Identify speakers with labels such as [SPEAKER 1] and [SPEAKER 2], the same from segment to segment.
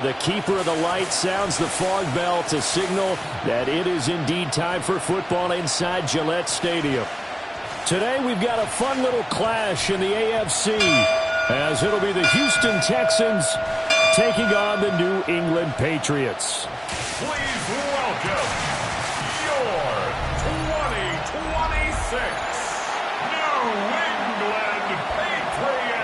[SPEAKER 1] The keeper of the light sounds the fog bell to signal that it is indeed time for football inside Gillette Stadium. Today we've got a fun little clash in the AFC as it'll be the Houston Texans taking on the New England Patriots.
[SPEAKER 2] Please welcome your 2026 New England Patriots.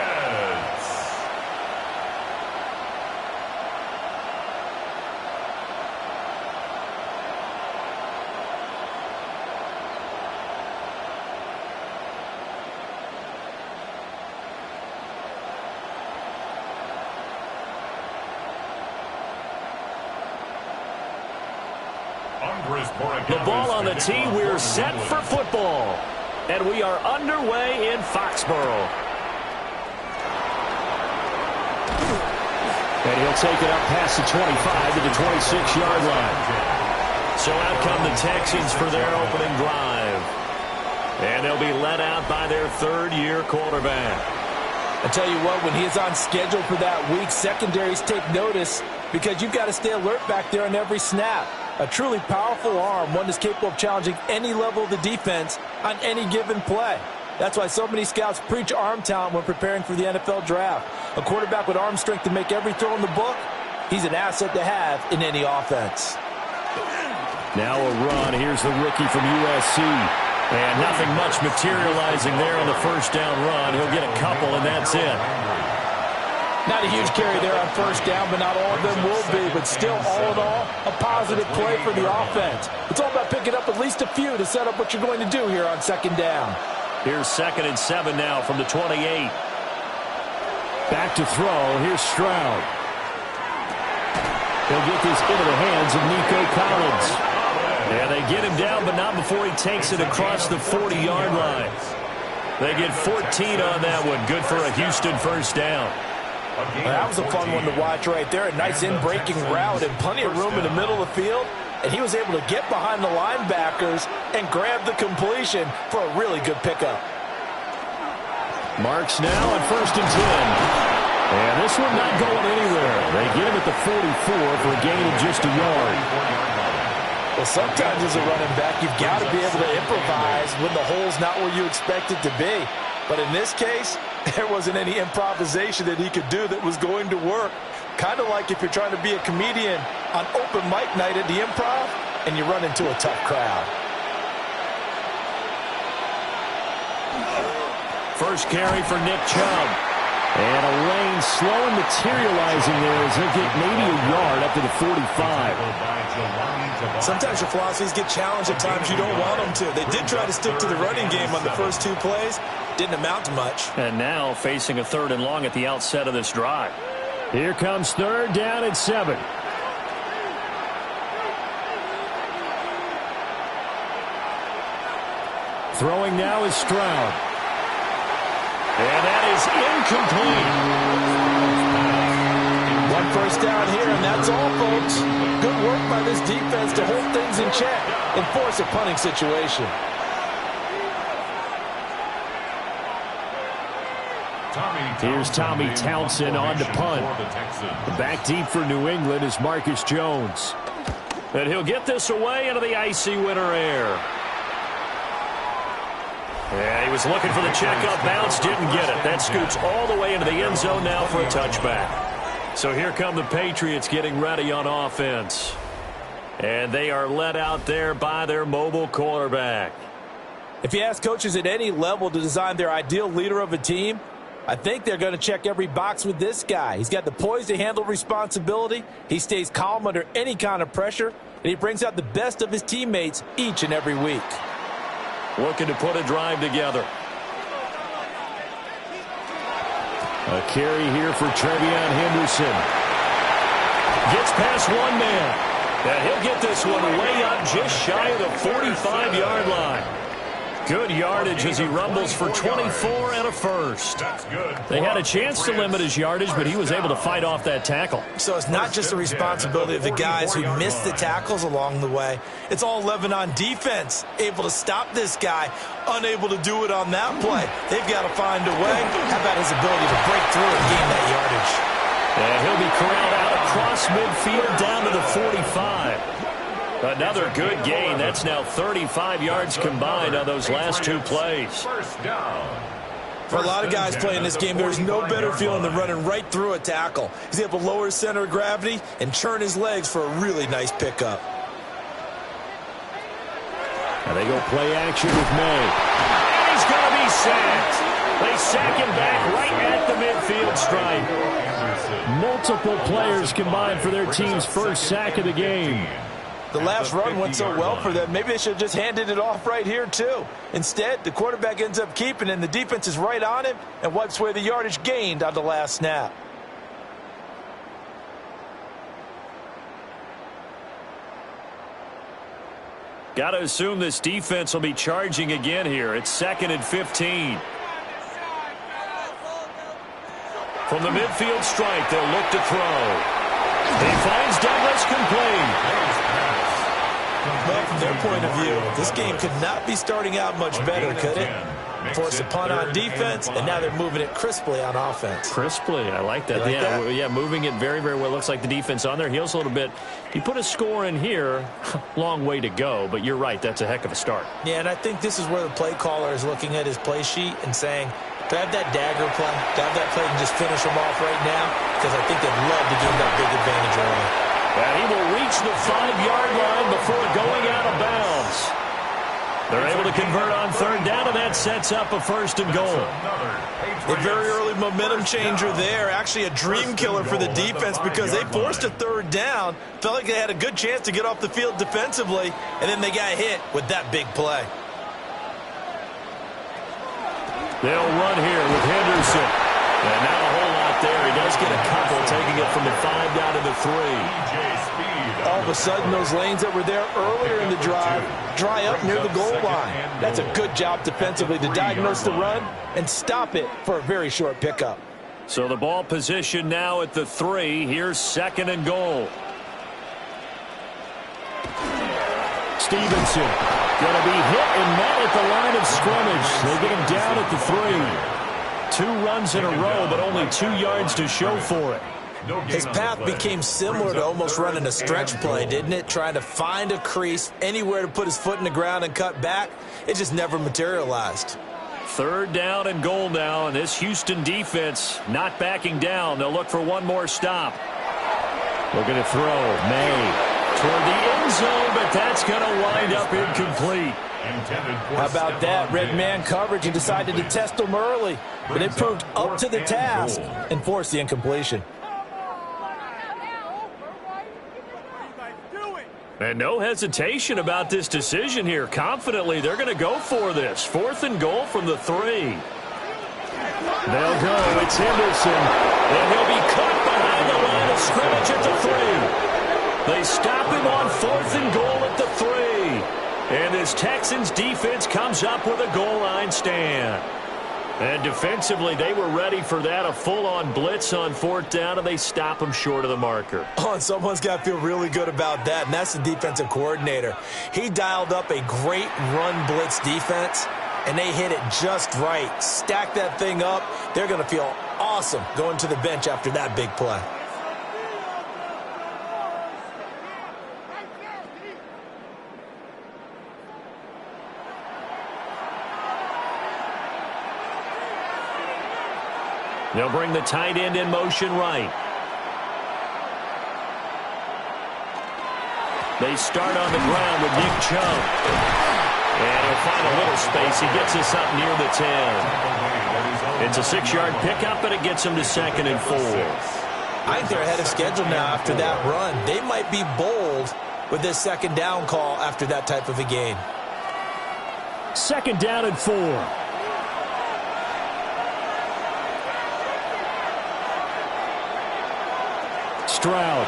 [SPEAKER 1] The ball on the tee. We're set for football. And we are underway in Foxborough. And he'll take it up past the 25 to the 26-yard line. So out come the Texans for their opening drive. And they'll be led out by their third-year quarterback.
[SPEAKER 3] I tell you what, when he's on schedule for that week, secondaries take notice because you've got to stay alert back there on every snap. A truly powerful arm, one that's capable of challenging any level of the defense on any given play. That's why so many scouts preach arm talent when preparing for the NFL draft. A quarterback with arm strength to make every throw in the book, he's an asset to have in any offense.
[SPEAKER 1] Now a run. Here's the rookie from USC. And nothing much materializing there on the first down run. He'll get a couple, and that's it.
[SPEAKER 3] Not a huge carry there on first down, but not all of them will be. But still, all in all, a positive play for the offense. It's all about picking up at least a few to set up what you're going to do here on second down.
[SPEAKER 1] Here's 2nd and 7 now from the 28. Back to throw. Here's Stroud. He'll get this into the hands of Nico Collins. Yeah, they get him down, but not before he takes it across the 40-yard line. They get 14 on that one. Good for a Houston first down.
[SPEAKER 3] That was a fun one to watch right there. A nice in-breaking route and plenty of room in the middle of the field. And he was able to get behind the linebackers and grab the completion for a really good pickup.
[SPEAKER 1] Marks now on 1st and 10. And this one not going anywhere. They get him at the 44 for a gain of just a yard.
[SPEAKER 3] Well, sometimes as a running back, you've got to be able to improvise when the hole's not where you expect it to be. But in this case, there wasn't any improvisation that he could do that was going to work. Kind of like if you're trying to be a comedian on open mic night at the Improv and you run into a tough crowd.
[SPEAKER 1] First carry for Nick Chubb. And a lane slow and materializing there as he'll get maybe a yard up to the 45.
[SPEAKER 3] Sometimes your philosophies get challenged at times you don't want them to. They did try to stick to the running game on the first 2 plays. Didn't amount to much.
[SPEAKER 1] And now facing a 3rd and long at the outset of this drive. Here comes 3rd down and 7. Throwing now is Stroud. And that is incomplete.
[SPEAKER 3] 1 first down here, and that's all, folks. Good work by this defense to hold things in check and force a punting situation.
[SPEAKER 1] Here's Tommy Townsend on to punt. Back deep for New England is Marcus Jones. And he'll get this away into the icy winter air. Yeah, he was looking for the checkup bounce, didn't get it. That scoots all the way into the end zone now for a touchback. So here come the Patriots getting ready on offense. And they are led out there by their mobile quarterback.
[SPEAKER 3] If you ask coaches at any level to design their ideal leader of a team, I think they're going to check every box with this guy. He's got the poise to handle responsibility. He stays calm under any kind of pressure, and he brings out the best of his teammates each and every week.
[SPEAKER 1] Looking to put a drive together. A carry here for Trevion Henderson. Gets past one man. And he'll get this one way up just shy of the 45-yard line. Good yardage as he rumbles for 24 and a first. They had a chance to limit his yardage, but he was able to fight off that tackle.
[SPEAKER 3] So it's not just the responsibility of the guys who missed the tackles along the way. It's all 11 on defense, able to stop this guy, unable to do it on that play. They've got to find a way. How about his ability to break through and gain that yardage?
[SPEAKER 1] And he'll be corralled out across midfield down to the 45. Another good gain. That's now 35 yards combined on those last two plays.
[SPEAKER 2] First down.
[SPEAKER 3] For a lot of guys playing this game, there's no better feeling than running right through a tackle. He's able to lower his center of gravity and churn his legs for a really nice pickup.
[SPEAKER 1] And they go play action with May. And he's going to be sacked. They sack him back right at the midfield stripe. Multiple players combined for their team's first sack of the game.
[SPEAKER 3] The last run went so well for them, maybe they should have just handed it off right here, too. Instead, the quarterback ends up keeping it, and the defense is right on him and wipes away the yardage gained on the last snap.
[SPEAKER 1] Got to assume this defense will be charging again here. It's 2nd and 15. From the midfield stripe, they'll look to throw. He finds Douglas complete.
[SPEAKER 3] Well, from their point of view, this game could not be starting out much better, could it? Force a punt on defense, and now they're moving it crisply on offense.
[SPEAKER 1] Crisply, I like that. Yeah, moving it very, very well. Looks like the defense on their heels a little bit. You put a score in here, long way to go, but you're right, that's a heck of a start.
[SPEAKER 3] Yeah, and I think this is where the play caller is looking at his play sheet and saying, do I have that dagger play? Do I have that play and just finish them off right now? Because I think they'd love to gain that big advantage early.
[SPEAKER 1] And he will reach the 5-yard line before going out of bounds. They're able to convert on 3rd down, and that sets up a 1st and goal.
[SPEAKER 3] A very early momentum changer there. Actually a dream killer for the defense because they forced a 3rd down. Felt like they had a good chance to get off the field defensively, and then they got hit with that big play.
[SPEAKER 1] They'll run here with Henderson. And not a whole lot there. He does get a couple, taking it from the 5 down to the 3.
[SPEAKER 3] All of a sudden, those lanes that were there earlier in the drive dry up near the goal line. That's a good job defensively to diagnose the run and stop it for a very short pickup.
[SPEAKER 1] So the ball position now at the 3. Here's 2nd and goal. Stevenson going to be hit and met at the line of scrimmage. They get him down at the 3. 2 runs in a row, but only 2 yards to show for it.
[SPEAKER 3] His path became similar to almost running a stretch play, didn't it? Trying to find a crease, anywhere to put his foot in the ground and cut back. It just never materialized.
[SPEAKER 1] 3rd down and goal now, and this Houston defense not backing down. They'll look for one more stop. Looking to throw. May toward the end zone, but that's going to wind up incomplete.
[SPEAKER 3] How about that? Red man coverage and decided to test them early, but it proved up to the task and forced the incompletion.
[SPEAKER 1] And no hesitation about this decision here. Confidently, they're going to go for this. 4th and goal from the 3. They'll go. It's Henderson. And he'll be caught behind the line of scrimmage at the 3. They stop him on 4th and goal at the 3. And this Texans defense comes up with a goal line stand. And defensively, they were ready for that, a full-on blitz on 4th down, and they stop them short of the marker.
[SPEAKER 3] Oh, and someone's got to feel really good about that, and that's the defensive coordinator. He dialed up a great run blitz defense, and they hit it just right. Stack that thing up. They're going to feel awesome going to the bench after that big play.
[SPEAKER 1] They'll bring the tight end in motion right. They start on the ground with Nick Chubb. And he'll find a little space. He gets us up near the 10. It's a 6-yard pickup, and it gets him to 2nd and 4.
[SPEAKER 3] I think they're ahead of schedule now after that run. They might be bold with this 2nd down call after that type of a gain.
[SPEAKER 1] 2nd down and 4. Stroud.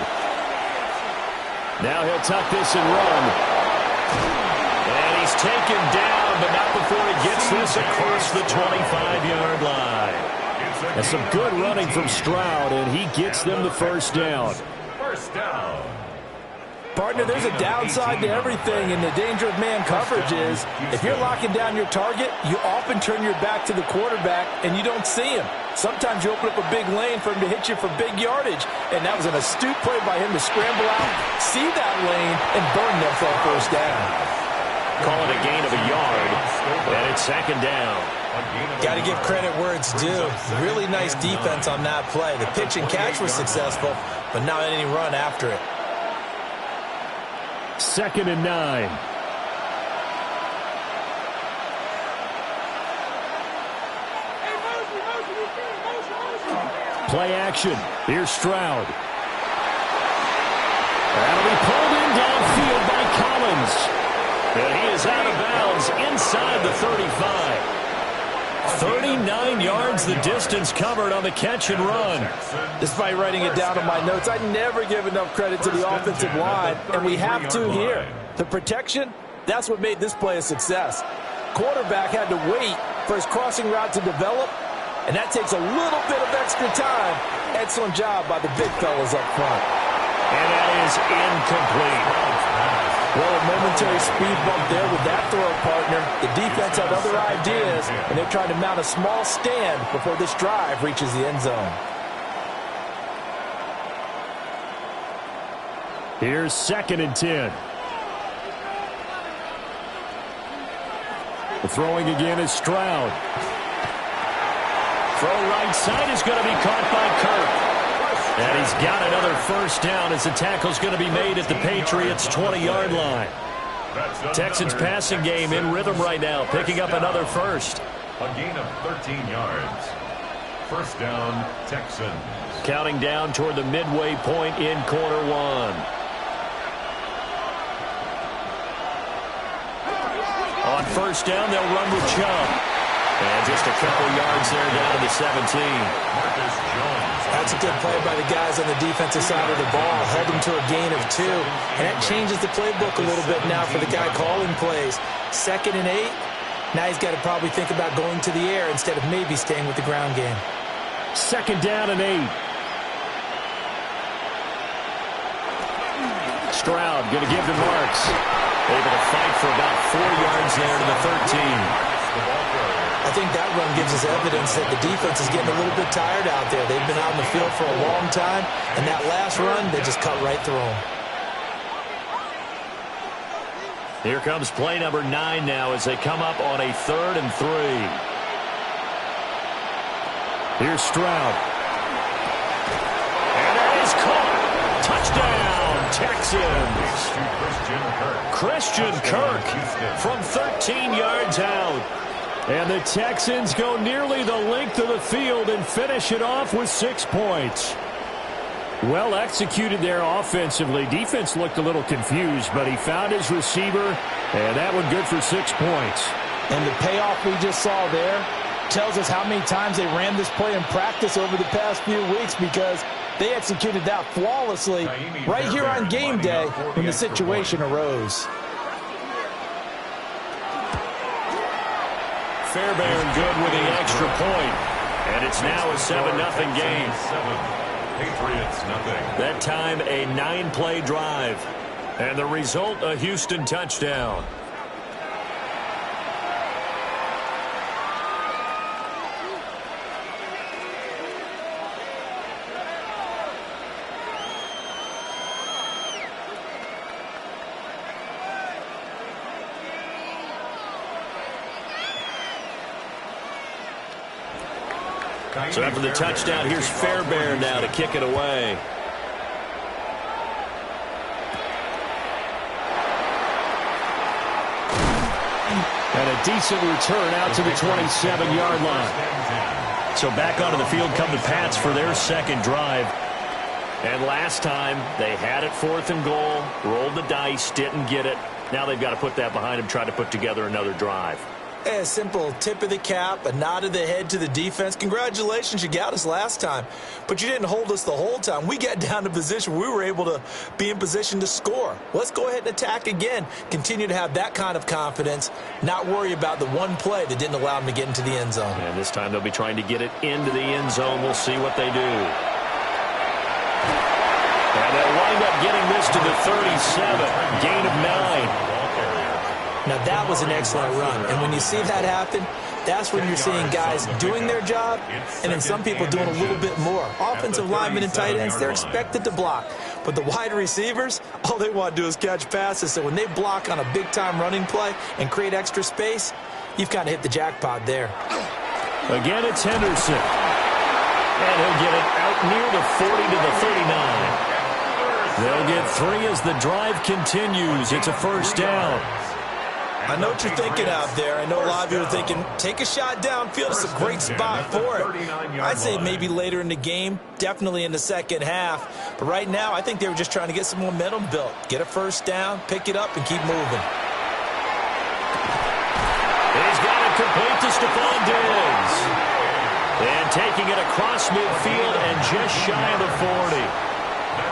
[SPEAKER 1] Now he'll tuck this and run. And he's taken down, but not before he gets this across the 25-yard line. That's some good running from Stroud, and he gets them the 1st down.
[SPEAKER 2] First down.
[SPEAKER 3] Partner, there's a downside to everything, and the danger of man coverage is if you're locking down your target, you often turn your back to the quarterback, and you don't see him. Sometimes you open up a big lane for him to hit you for big yardage. And that was an astute play by him to scramble out, see that lane, and burn them for a first down.
[SPEAKER 1] Call it a gain of a yard, and it's second down.
[SPEAKER 3] Got to give credit where it's due. Really nice defense on that play. The pitch and catch was successful, but not any run after it.
[SPEAKER 1] 2nd and 9. Play action. Here's Stroud. That'll be pulled in downfield by Collins. And he is out of bounds inside the 35. 39 yards the distance covered on the catch and run.
[SPEAKER 3] Despite writing it down in my notes, I never give enough credit to the offensive line, and we have to here. The protection, that's what made this play a success. Quarterback had to wait for his crossing route to develop, and that takes a little bit of extra time. Excellent job by the big fellas up front.
[SPEAKER 1] And that is incomplete.
[SPEAKER 3] Well, a momentary speed bump there with that throw, partner. The defense had other ideas, and they're trying to mount a small stand before this drive reaches the end zone.
[SPEAKER 1] Here's 2nd and 10. The throwing again is Stroud. Throw right side is going to be caught by Kirk. And he's got another first down as the tackle's going to be made at the Patriots' 20-yard line. Texans passing game in rhythm right now, picking up another first.
[SPEAKER 2] A gain of 13 yards. First down, Texans.
[SPEAKER 1] Counting down toward the midway point in quarter one. On first down, they'll run with Chubb. And just a couple yards there down to the 17.
[SPEAKER 3] That's a good play by the guys on the defensive side of the ball. Held them to a gain of 2. And that changes the playbook a little bit now for the guy calling plays. 2nd and 8. Now he's got to probably think about going to the air instead of maybe staying with the ground game.
[SPEAKER 1] 2nd down and 8. Stroud going to give to Marks. Able to fight for about 4 yards there to the 13.
[SPEAKER 3] I think that run gives us evidence that the defense is getting a little bit tired out there. They've been out in the field for a long time, and that last run, they just cut right through them.
[SPEAKER 1] Here comes play number 9 now as they come up on a 3rd and 3. Here's Stroud. And that is caught. Touchdown, Texans. Christian Kirk from 13 yards out. And the Texans go nearly the length of the field and finish it off with 6 points. Well executed there offensively. Defense looked a little confused, but he found his receiver, and that one good for 6 points.
[SPEAKER 3] And the payoff we just saw there tells us how many times they ran this play in practice over the past few weeks, because they executed that flawlessly right here on game day when the situation arose.
[SPEAKER 1] Fairbairn good with the extra point. And it's now a 7-0 game.
[SPEAKER 2] Patriots nothing.
[SPEAKER 1] That time a 9-play drive. And the result, a Houston touchdown. So after the touchdown, here's Fairbairn now to kick it away. And a decent return out to the 27-yard line. So back onto the field come the Pats for their second drive. And last time, they had it 4th and goal, rolled the dice, didn't get it. Now they've got to put that behind them, try to put together another drive.
[SPEAKER 3] A simple tip of the cap, a nod of the head to the defense. Congratulations, you got us last time. But you didn't hold us the whole time. We got down to position. We were able to be in position to score. Let's go ahead and attack again. Continue to have that kind of confidence. Not worry about the one play that didn't allow them to get into the end zone.
[SPEAKER 1] And this time they'll be trying to get it into the end zone. We'll see what they do. And they'll wind up getting this to the 37. Gain of 9.
[SPEAKER 3] Now, that was an excellent run. And when you see that happen, that's when you're seeing guys doing their job and then some people doing a little bit more. Offensive linemen and tight ends, they're expected to block. But the wide receivers, all they want to do is catch passes. So when they block on a big-time running play and create extra space, you've kind of hit the jackpot there.
[SPEAKER 1] Again, it's Henderson. And he'll get it out near the 40 to the 39. They'll get 3 as the drive continues. It's a first down.
[SPEAKER 3] I know what you're thinking out there. I know a lot of you are thinking, take a shot downfield. It's a great spot for it. I'd say maybe later in the game, definitely in the second half. But right now, I think they were just trying to get some momentum built. Get a first down, pick it up, and keep moving.
[SPEAKER 1] He's got it complete to Stephon Diggs. And taking it across midfield and just shy of the 40.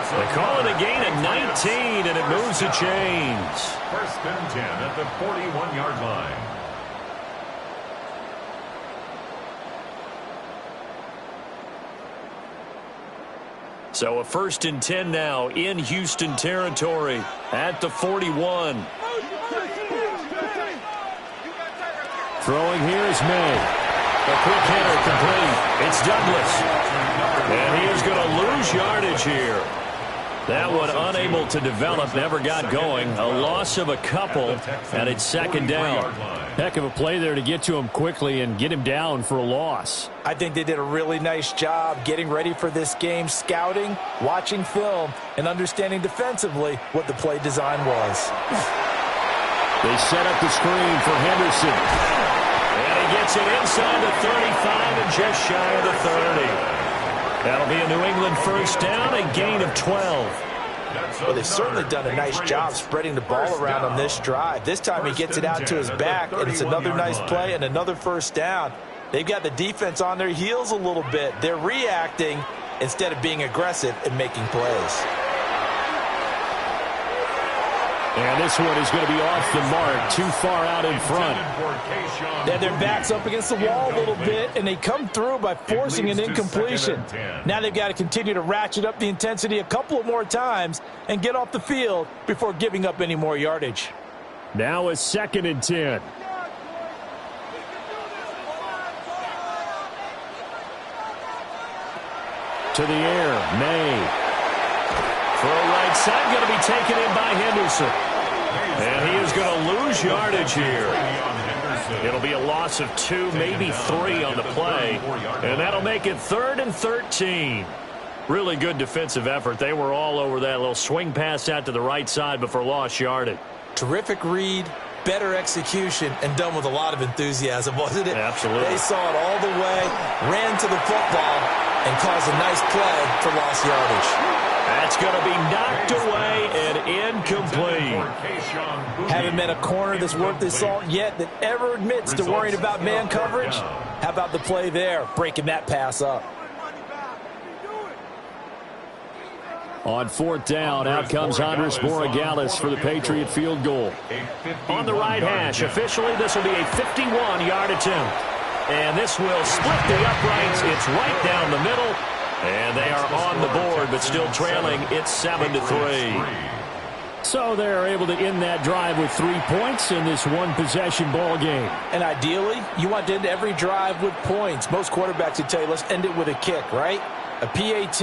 [SPEAKER 1] They call it a gain of 19, and it moves the chains.
[SPEAKER 2] First and 10 at the 41-yard line.
[SPEAKER 1] So a first and 10 now in Houston territory at the 41. Throwing here is May. A quick hitter complete. It's Douglas. And he is going to lose yardage here. That one unable to develop, never got going. A loss of a couple, and it's second down.
[SPEAKER 4] Heck of a play there to get to him quickly and get him down for a loss.
[SPEAKER 3] I think they did a really nice job getting ready for this game, scouting, watching film, and understanding defensively what the play design was.
[SPEAKER 1] They set up the screen for Henderson. And he gets it inside the 35 and just shy of the 30. That'll be a New England first down, a gain of 12.
[SPEAKER 3] Well, they've certainly done a nice job spreading the ball around on this drive. This time he gets it out to his back, and it's another nice play and another first down. They've got the defense on their heels a little bit. They're reacting instead of being aggressive and making plays.
[SPEAKER 1] And this one is going to be off the mark, too far out in front.
[SPEAKER 3] Then their back's up against the wall a little bit, and they come through by forcing an incompletion. Now they've got to continue to ratchet up the intensity a couple of more times and get off the field before giving up any more yardage.
[SPEAKER 4] Now a second and 10.
[SPEAKER 1] To the air, May. Throw right side, going to be taken in by Henderson. And he is going to lose yardage here. It'll be a loss of 2, maybe 3 on the play. And that'll make it 3rd and 13. Really good defensive effort. They were all over that little swing pass out to the right side before lost yardage.
[SPEAKER 3] Terrific read, better execution, and done with a lot of enthusiasm, wasn't it?
[SPEAKER 1] Absolutely.
[SPEAKER 3] They saw it all the way, ran to the football, and caused a nice play for lost yardage.
[SPEAKER 1] That's going to be knocked away and incomplete.
[SPEAKER 3] Haven't met a corner that's worth his salt yet that ever admits to worrying about man coverage. How about the play there, breaking that pass up?
[SPEAKER 4] On 4th down, out comes Andres Borregales for the Patriot field goal.
[SPEAKER 1] On the right hash, officially this will be a 51-yard attempt. And this will split the uprights. It's right down the middle. And they are on the board, but still trailing. It's 7-3.
[SPEAKER 4] So they're able to end that drive with 3 points in this one-possession ball game.
[SPEAKER 3] And ideally, you want to end every drive with points. Most quarterbacks would tell you, let's end it with a kick, right? A PAT,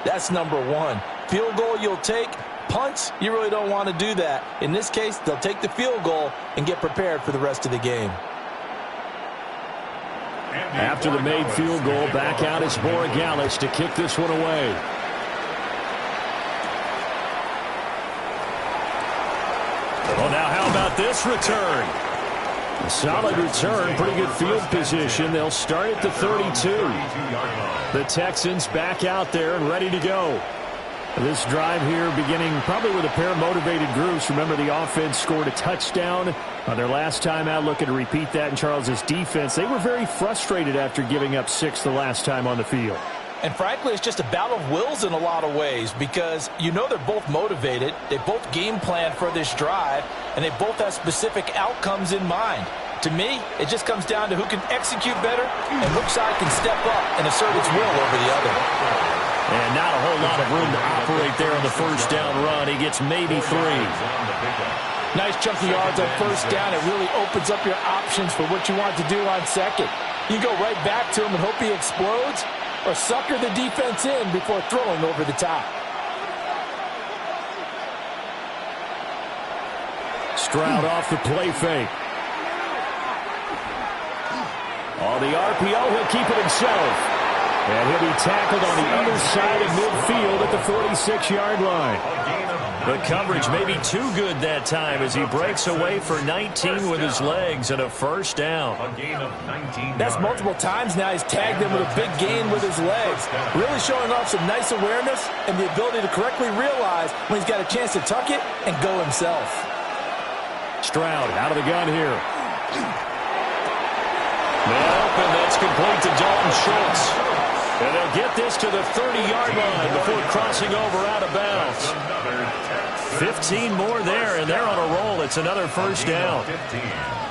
[SPEAKER 3] that's number 1. Field goal you'll take. Punts, you really don't want to do that. In this case, they'll take the field goal and get prepared for the rest of the game.
[SPEAKER 4] After the made field goal, back out is Borregales to kick this one away.
[SPEAKER 1] Well, now how about this return?
[SPEAKER 4] A solid return, pretty good field position. They'll start at the 32. The Texans back out there and ready to go. This drive here beginning probably with a pair of motivated groups. Remember, the offense scored a touchdown on their last time out. Looking to repeat that in Charles's defense. They were very frustrated after giving up 6 the last time on the field.
[SPEAKER 3] And frankly, it's just a battle of wills in a lot of ways because you know they're both motivated. They both game plan for this drive, and they both have specific outcomes in mind. To me, it just comes down to who can execute better and which side can step up and assert its will over the other.
[SPEAKER 1] And not a whole lot of room to operate there on the first down run. He gets maybe 3.
[SPEAKER 3] Nice chunky yards on first down. It really opens up your options for what you want to do on second. You go right back to him and hope he explodes, or sucker the defense in before throwing over the top.
[SPEAKER 4] Stroud off the play fake. On the RPO, he'll keep it himself. And he'll be tackled on the other side of midfield at the 46-yard line.
[SPEAKER 1] The coverage may be too good that time as he breaks away for 19 with his legs and a first down.
[SPEAKER 3] That's multiple times now he's tagged him with a big gain with his legs. Really showing off some nice awareness and the ability to correctly realize when he's got a chance to tuck it and go himself.
[SPEAKER 4] Stroud out of the gun here.
[SPEAKER 1] And that's complete to Dalton Schultz. And they'll get this to the 30-yard line before crossing over out of bounds. 15 more there, and they're on a roll. It's another first down.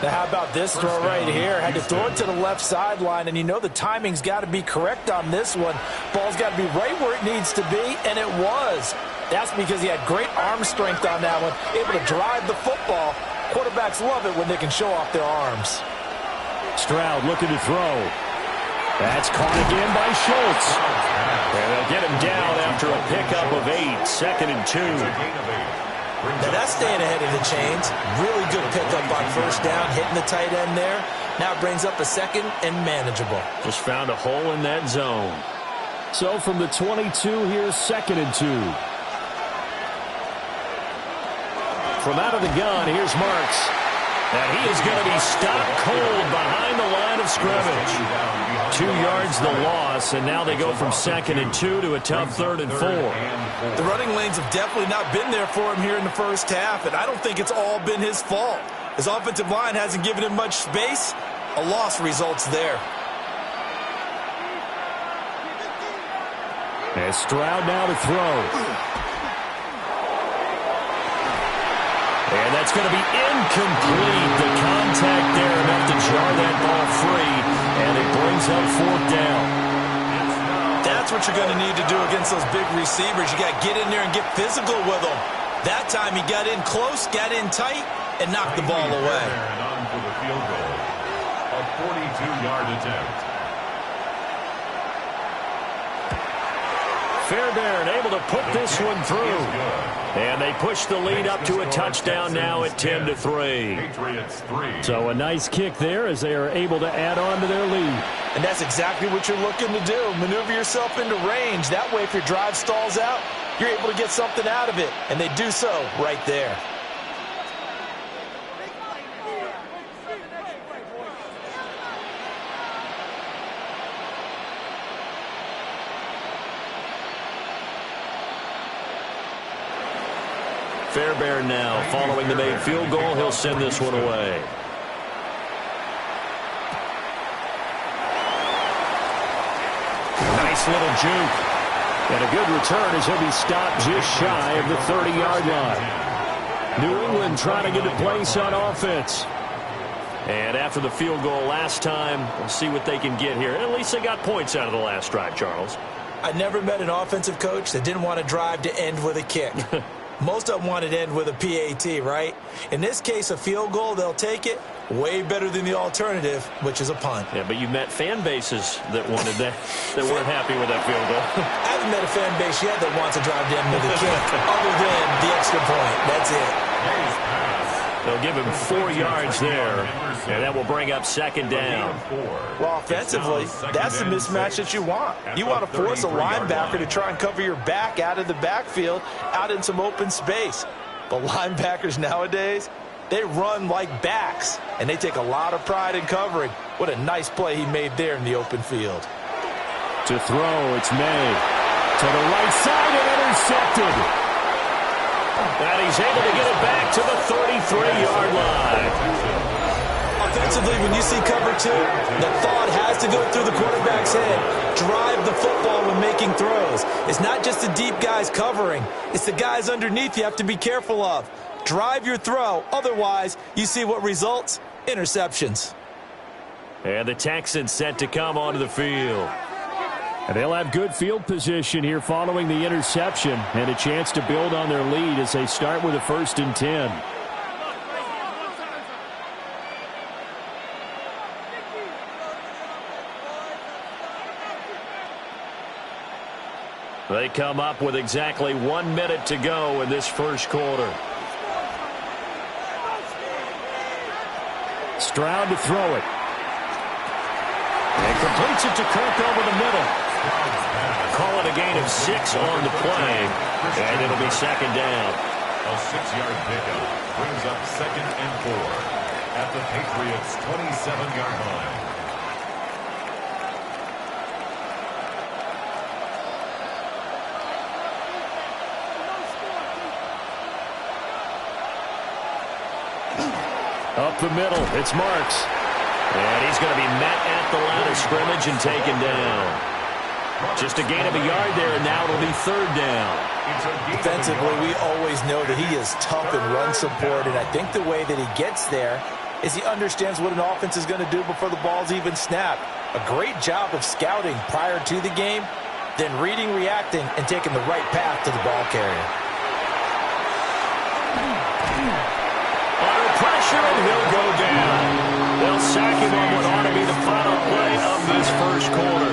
[SPEAKER 3] Now how about this throw right here? Had to throw it to the left sideline, and you know the timing's got to be correct on this one. Ball's got to be right where it needs to be, and it was. That's because he had great arm strength on that one, able to drive the football. Quarterbacks love it when they can show off their arms.
[SPEAKER 4] Stroud looking to throw. That's caught again by Schultz. And they'll get him down after a pickup of 8, 2nd and 2.
[SPEAKER 3] Now that's staying ahead of the chains. Really good pickup on first down, hitting the tight end there. Now it brings up a 2nd and manageable.
[SPEAKER 1] Just found a hole in that zone.
[SPEAKER 4] So from the 22 here, 2nd and 2. From out of the gun, here's Marks. And he is going to be stopped cold behind the line of scrimmage. 2 yards the loss, and now they go from 2nd and 2 to a tough 3rd and 4.
[SPEAKER 3] The running lanes have definitely not been there for him here in the first half, and I don't think it's all been his fault. His offensive line hasn't given him much space. A loss results there.
[SPEAKER 4] And Stroud now to throw.
[SPEAKER 1] And that's going to be incomplete. The contact there enough to jar that ball free, and it brings up 4th down.
[SPEAKER 3] That's what you're going to need to do against those big receivers. You got to get in there and get physical with them. That time he got in close, got in tight, and knocked the ball away.
[SPEAKER 2] And on for the field goal. A 42-yard attempt.
[SPEAKER 1] Fairbairn able to put this one through. And they push the lead up to a touchdown now at 10-3.
[SPEAKER 2] Patriots 3.
[SPEAKER 4] So a nice kick there as they are able to add on to their lead.
[SPEAKER 3] And that's exactly what you're looking to do. Maneuver yourself into range. That way if your drive stalls out, you're able to get something out of it. And they do so right there.
[SPEAKER 1] Fairbairn now following the made field goal. He'll send this one away.
[SPEAKER 4] Nice little juke. And a good return as he'll be stopped just shy of the 30-yard line. New England trying to get a place on offense.
[SPEAKER 1] And after the field goal last time, we'll see what they can get here. At least they got points out of the last drive, Charles.
[SPEAKER 3] I never met an offensive coach that didn't want to drive to end with a kick. Most of them wanted to end with a PAT, right? In this case, a field goal, they'll take it. Way better than the alternative, which is a punt.
[SPEAKER 1] Yeah, but you met fan bases that wanted that, that weren't happy with that field goal.
[SPEAKER 3] I haven't met a fan base yet that wants to drive to end with a kick, other than the extra point. That's it.
[SPEAKER 1] They'll give him 4 yards there, and that will bring up 2nd down.
[SPEAKER 3] Well, offensively, that's the mismatch that you want. You want to force a linebacker to try and cover your back out of the backfield, out in some open space. But linebackers nowadays, they run like backs, and they take a lot of pride in covering. What a nice play he made there in the open field.
[SPEAKER 4] To throw, it's May. To the right side and intercepted.
[SPEAKER 1] And he's able to get it back to the 33-yard line.
[SPEAKER 3] Offensively, when you see cover 2, the thought has to go through the quarterback's head. Drive the football when making throws. It's not just the deep guys covering. It's the guys underneath you have to be careful of. Drive your throw. Otherwise, you see what results? Interceptions.
[SPEAKER 1] And the Texans set to come onto the field.
[SPEAKER 4] And they'll have good field position here following the interception and a chance to build on their lead as they start with a 1st and 10. They come up with exactly 1 minute to go in this first quarter. Stroud to throw it. And completes it to Kirk over the middle. Call it a gain of 6 on the play. And it'll be second down.
[SPEAKER 2] A 6-yard pickup brings up 2nd and 4 at the Patriots' 27-yard line.
[SPEAKER 4] Up the middle, it's Marks. And he's going to be met at the line of scrimmage and taken down. Just a gain of a yard there, and now it'll be 3rd down.
[SPEAKER 3] Defensively, we always know that he is tough in run support, and I think the way that he gets there is he understands what an offense is going to do before the ball's even snapped. A great job of scouting prior to the game, then reading, reacting, and taking the right path to the ball carrier.
[SPEAKER 4] Under pressure, and he'll go down. They'll sack him on what ought to be the final play of this first quarter.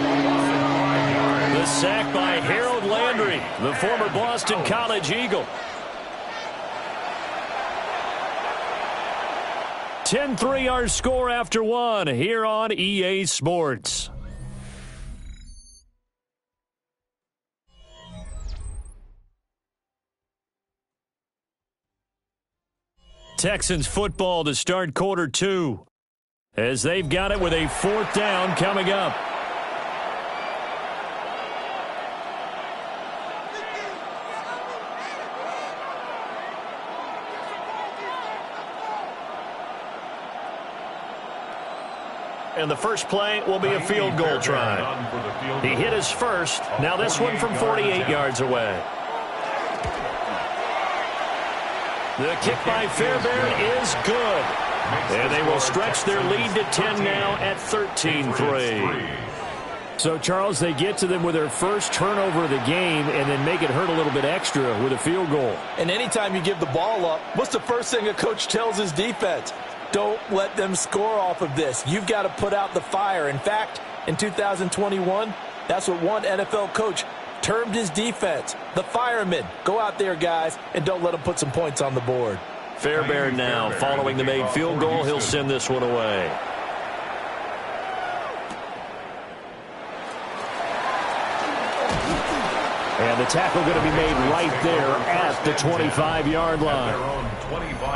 [SPEAKER 4] The sack by Harold Landry, the former Boston College Eagle. 10-3 our score after 1 here on EA Sports. Texans football to start quarter 2 as they've got it with a 4th down coming up. And the first play will be a field goal try. He hit his first. Now this one from 48 yards away. The kick by Fairbairn is good. And they will stretch their lead to 10 now at 13-3. So, Charles, they get to them with their first turnover of the game and then make it hurt a little bit extra with a field goal.
[SPEAKER 3] And anytime you give the ball up, what's the first thing a coach tells his defense? Don't let them score off of this. You've got to put out the fire. In fact, in 2021, that's what one NFL coach termed his defense, the firemen. Go out there, guys, and don't let them put some points on the board.
[SPEAKER 4] Fairbairn now, following the made field goal, he'll send this one away. And the tackle going to be made right there at the 25-yard line.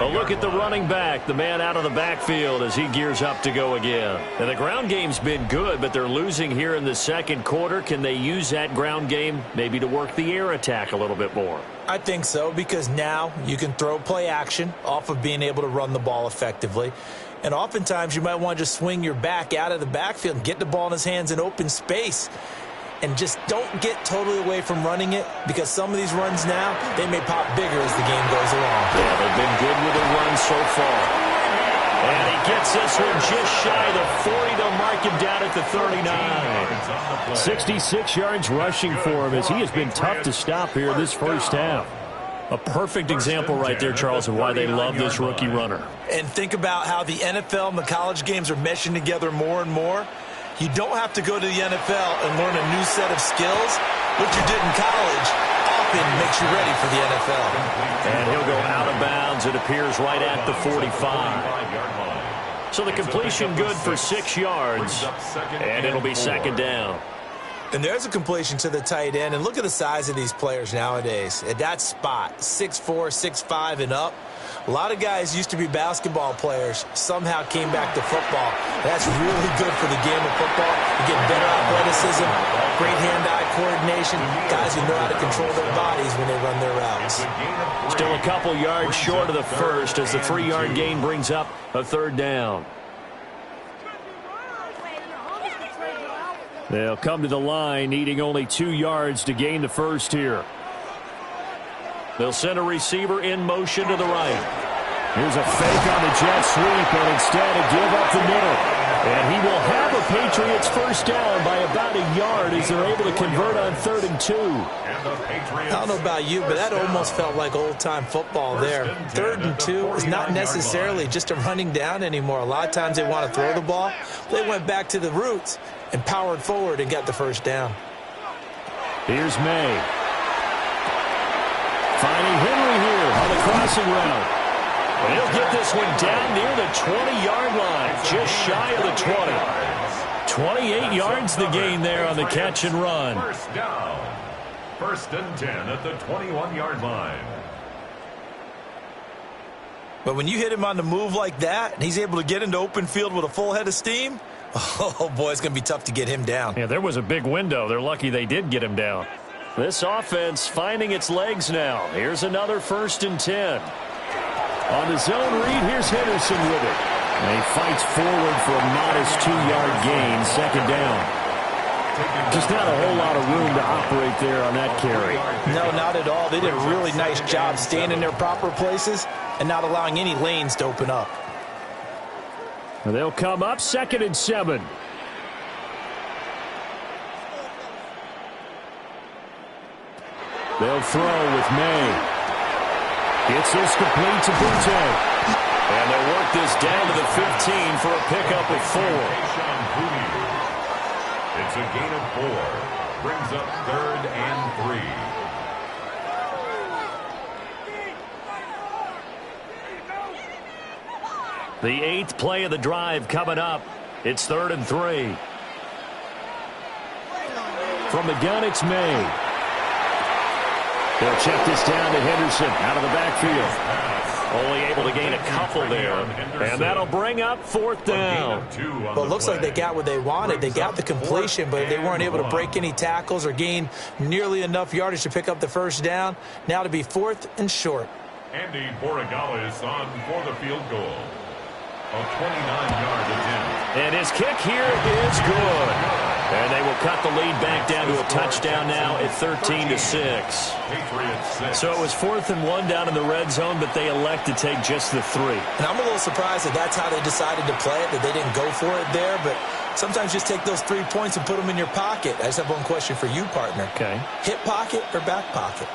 [SPEAKER 4] A look at the running back, the man out of the backfield as he gears up to go again. And the ground game's been good, but they're losing here in the second quarter. Can they use that ground game maybe to work the air attack a little bit more?
[SPEAKER 3] I think so, because now you can throw play action off of being able to run the ball effectively. And oftentimes you might want to just swing your back out of the backfield and get the ball in his hands in open space. And just don't get totally away from running it, because some of these runs now, they may pop bigger as the game goes along.
[SPEAKER 4] Yeah, they've been good with the run so far. And he gets this one just shy of the 40. They'll mark him down at the 39. 66 yards rushing for him as he has been tough to stop here this first half. A perfect example right there, Charles, of why they love this rookie runner.
[SPEAKER 3] And think about how the NFL and the college games are meshing together more and more. You don't have to go to the NFL and learn a new set of skills. What you did in college often makes you ready for the NFL.
[SPEAKER 4] And he'll go out of bounds. It appears right at the 45. So the completion good for 6 yards. And it'll be second down.
[SPEAKER 3] And there's a completion to the tight end. And look at the size of these players nowadays. At that spot, 6'4", 6'5", and up. A lot of guys used to be basketball players, somehow came back to football. That's really good for the game of football. You get better athleticism, great hand-eye coordination, guys who know how to control their bodies when they run their routes.
[SPEAKER 4] Still a couple yards short of the first as the 3-yard gain brings up a third down. They'll come to the line, needing only 2 yards to gain the first here. They'll send a receiver in motion to the right. Here's a fake on the jet sweep, and instead a give up the middle. And he will have a Patriots first down by about a yard as they're able to convert on 3rd and 2.
[SPEAKER 3] I don't know about you, but that almost felt like old-time football there. 3rd and 2 is not necessarily just a running down anymore. A lot of times they want to throw the ball. They went back to the roots and powered forward and got the first down.
[SPEAKER 4] Here's May. Finding Henry here on the crossing route.
[SPEAKER 1] And he'll get this one down near the 20-yard line, just shy of the 20. 28 yards the gain there on the catch and run.
[SPEAKER 2] First down. 1st and 10 at the 21-yard line.
[SPEAKER 3] But when you hit him on the move like that, and he's able to get into open field with a full head of steam, oh, boy, it's going to be tough to get him down.
[SPEAKER 4] Yeah, there was a big window. They're lucky they did get him down. This offense finding its legs now. Here's another 1st and 10. On the zone read, here's Henderson with it. And he fights forward for a modest 2-yard gain, 2nd down. Just not a whole lot of room to operate there on that carry.
[SPEAKER 3] No, not at all. They did a really nice job staying in their proper places and not allowing any lanes to open up.
[SPEAKER 4] And they'll come up 2nd and 7. They'll throw with May. It's this complete to Butte.
[SPEAKER 1] And they'll work this down to the 15 for a pickup of 4.
[SPEAKER 2] It's a gain of 4. Brings up 3rd and 3.
[SPEAKER 4] The 8th play of the drive coming up. It's 3rd and 3. From the gun, it's May. They'll check this down to Henderson out of the backfield.
[SPEAKER 1] Only able to gain a couple there.
[SPEAKER 4] And that'll bring up 4th down.
[SPEAKER 3] Well, it looks like they got what they wanted. They got the completion, but they weren't able to break any tackles or gain nearly enough yardage to pick up the 1st down. Now to be 4th and short.
[SPEAKER 2] Andy Borregales on for the field goal. A 29-yard attempt.
[SPEAKER 1] And his kick here is good. And they will cut the lead back down to a touchdown now at 13-6.
[SPEAKER 2] Patriots 6.
[SPEAKER 1] So it was 4th and 1 down in the red zone, but they elect to take just the 3.
[SPEAKER 3] And I'm a little surprised that that's how they decided to play it, that they didn't go for it there. But sometimes just take those 3 points and put them in your pocket. I just have one question for you, partner.
[SPEAKER 4] Okay.
[SPEAKER 3] Hip pocket or back pocket?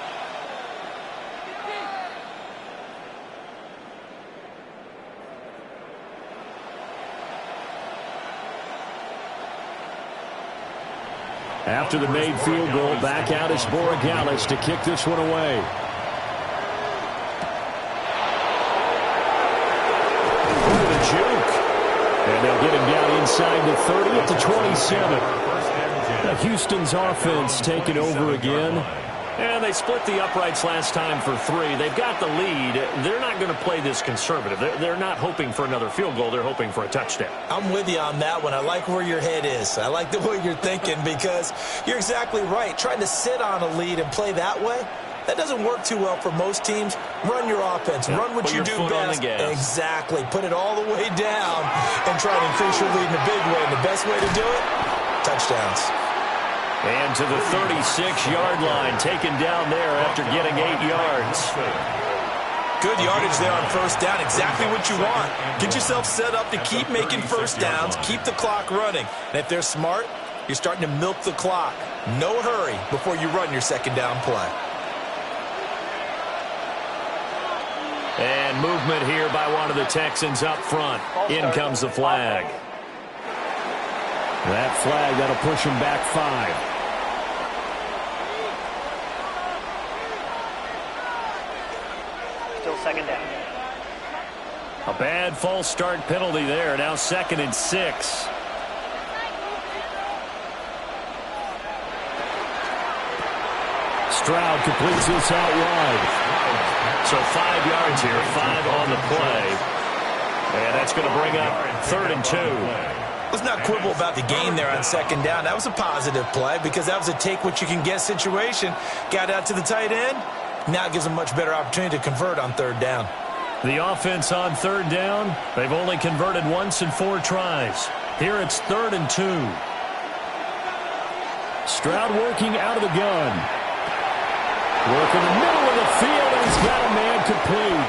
[SPEAKER 4] After the made field goal, back out is Borregales to kick this one away.
[SPEAKER 1] Into the juke.
[SPEAKER 4] And they'll get him down inside the 30 at the 27. Now Houston's offense taking over again.
[SPEAKER 1] And they split the uprights last time for 3. They've got the lead. They're not going to play this conservative. They're not hoping for another field goal. They're hoping for a touchdown.
[SPEAKER 3] I'm with you on that one. I like where your head is. I like the way you're thinking because you're exactly right. Trying to sit on a lead and play that way, that doesn't work too well for most teams. Run your offense.
[SPEAKER 1] Yeah,
[SPEAKER 3] run what you do best.
[SPEAKER 1] Exactly.
[SPEAKER 3] Put it all the way down and try to increase your lead in a big way. And the best way to do it, touchdowns.
[SPEAKER 1] And to the 36-yard line, taken down there after getting 8 yards.
[SPEAKER 3] Good yardage there on 1st down. Exactly what you want. Get yourself set up to keep making 1st downs, keep the clock running. And if they're smart, you're starting to milk the clock. No hurry before you run your 2nd down play.
[SPEAKER 1] And movement here by one of the Texans up front. In comes the flag.
[SPEAKER 4] That flag, that'll push him back 5.
[SPEAKER 5] Still 2nd down.
[SPEAKER 1] A bad false start penalty there. Now 2nd and 6.
[SPEAKER 4] Stroud completes this out wide.
[SPEAKER 1] So 5 yards here, 5 on the play. And that's going to bring up 3rd and 2.
[SPEAKER 3] Let's not quibble about the gain there on 2nd down. That was a positive play because that was a take-what-you-can-get situation. Got out to the tight end. Now it gives them a much better opportunity to convert on 3rd down.
[SPEAKER 4] The offense on 3rd down, they've only converted once in 4 tries. Here it's 3rd and 2. Stroud working out of the gun. Working the middle of the field, and he's got a man complete.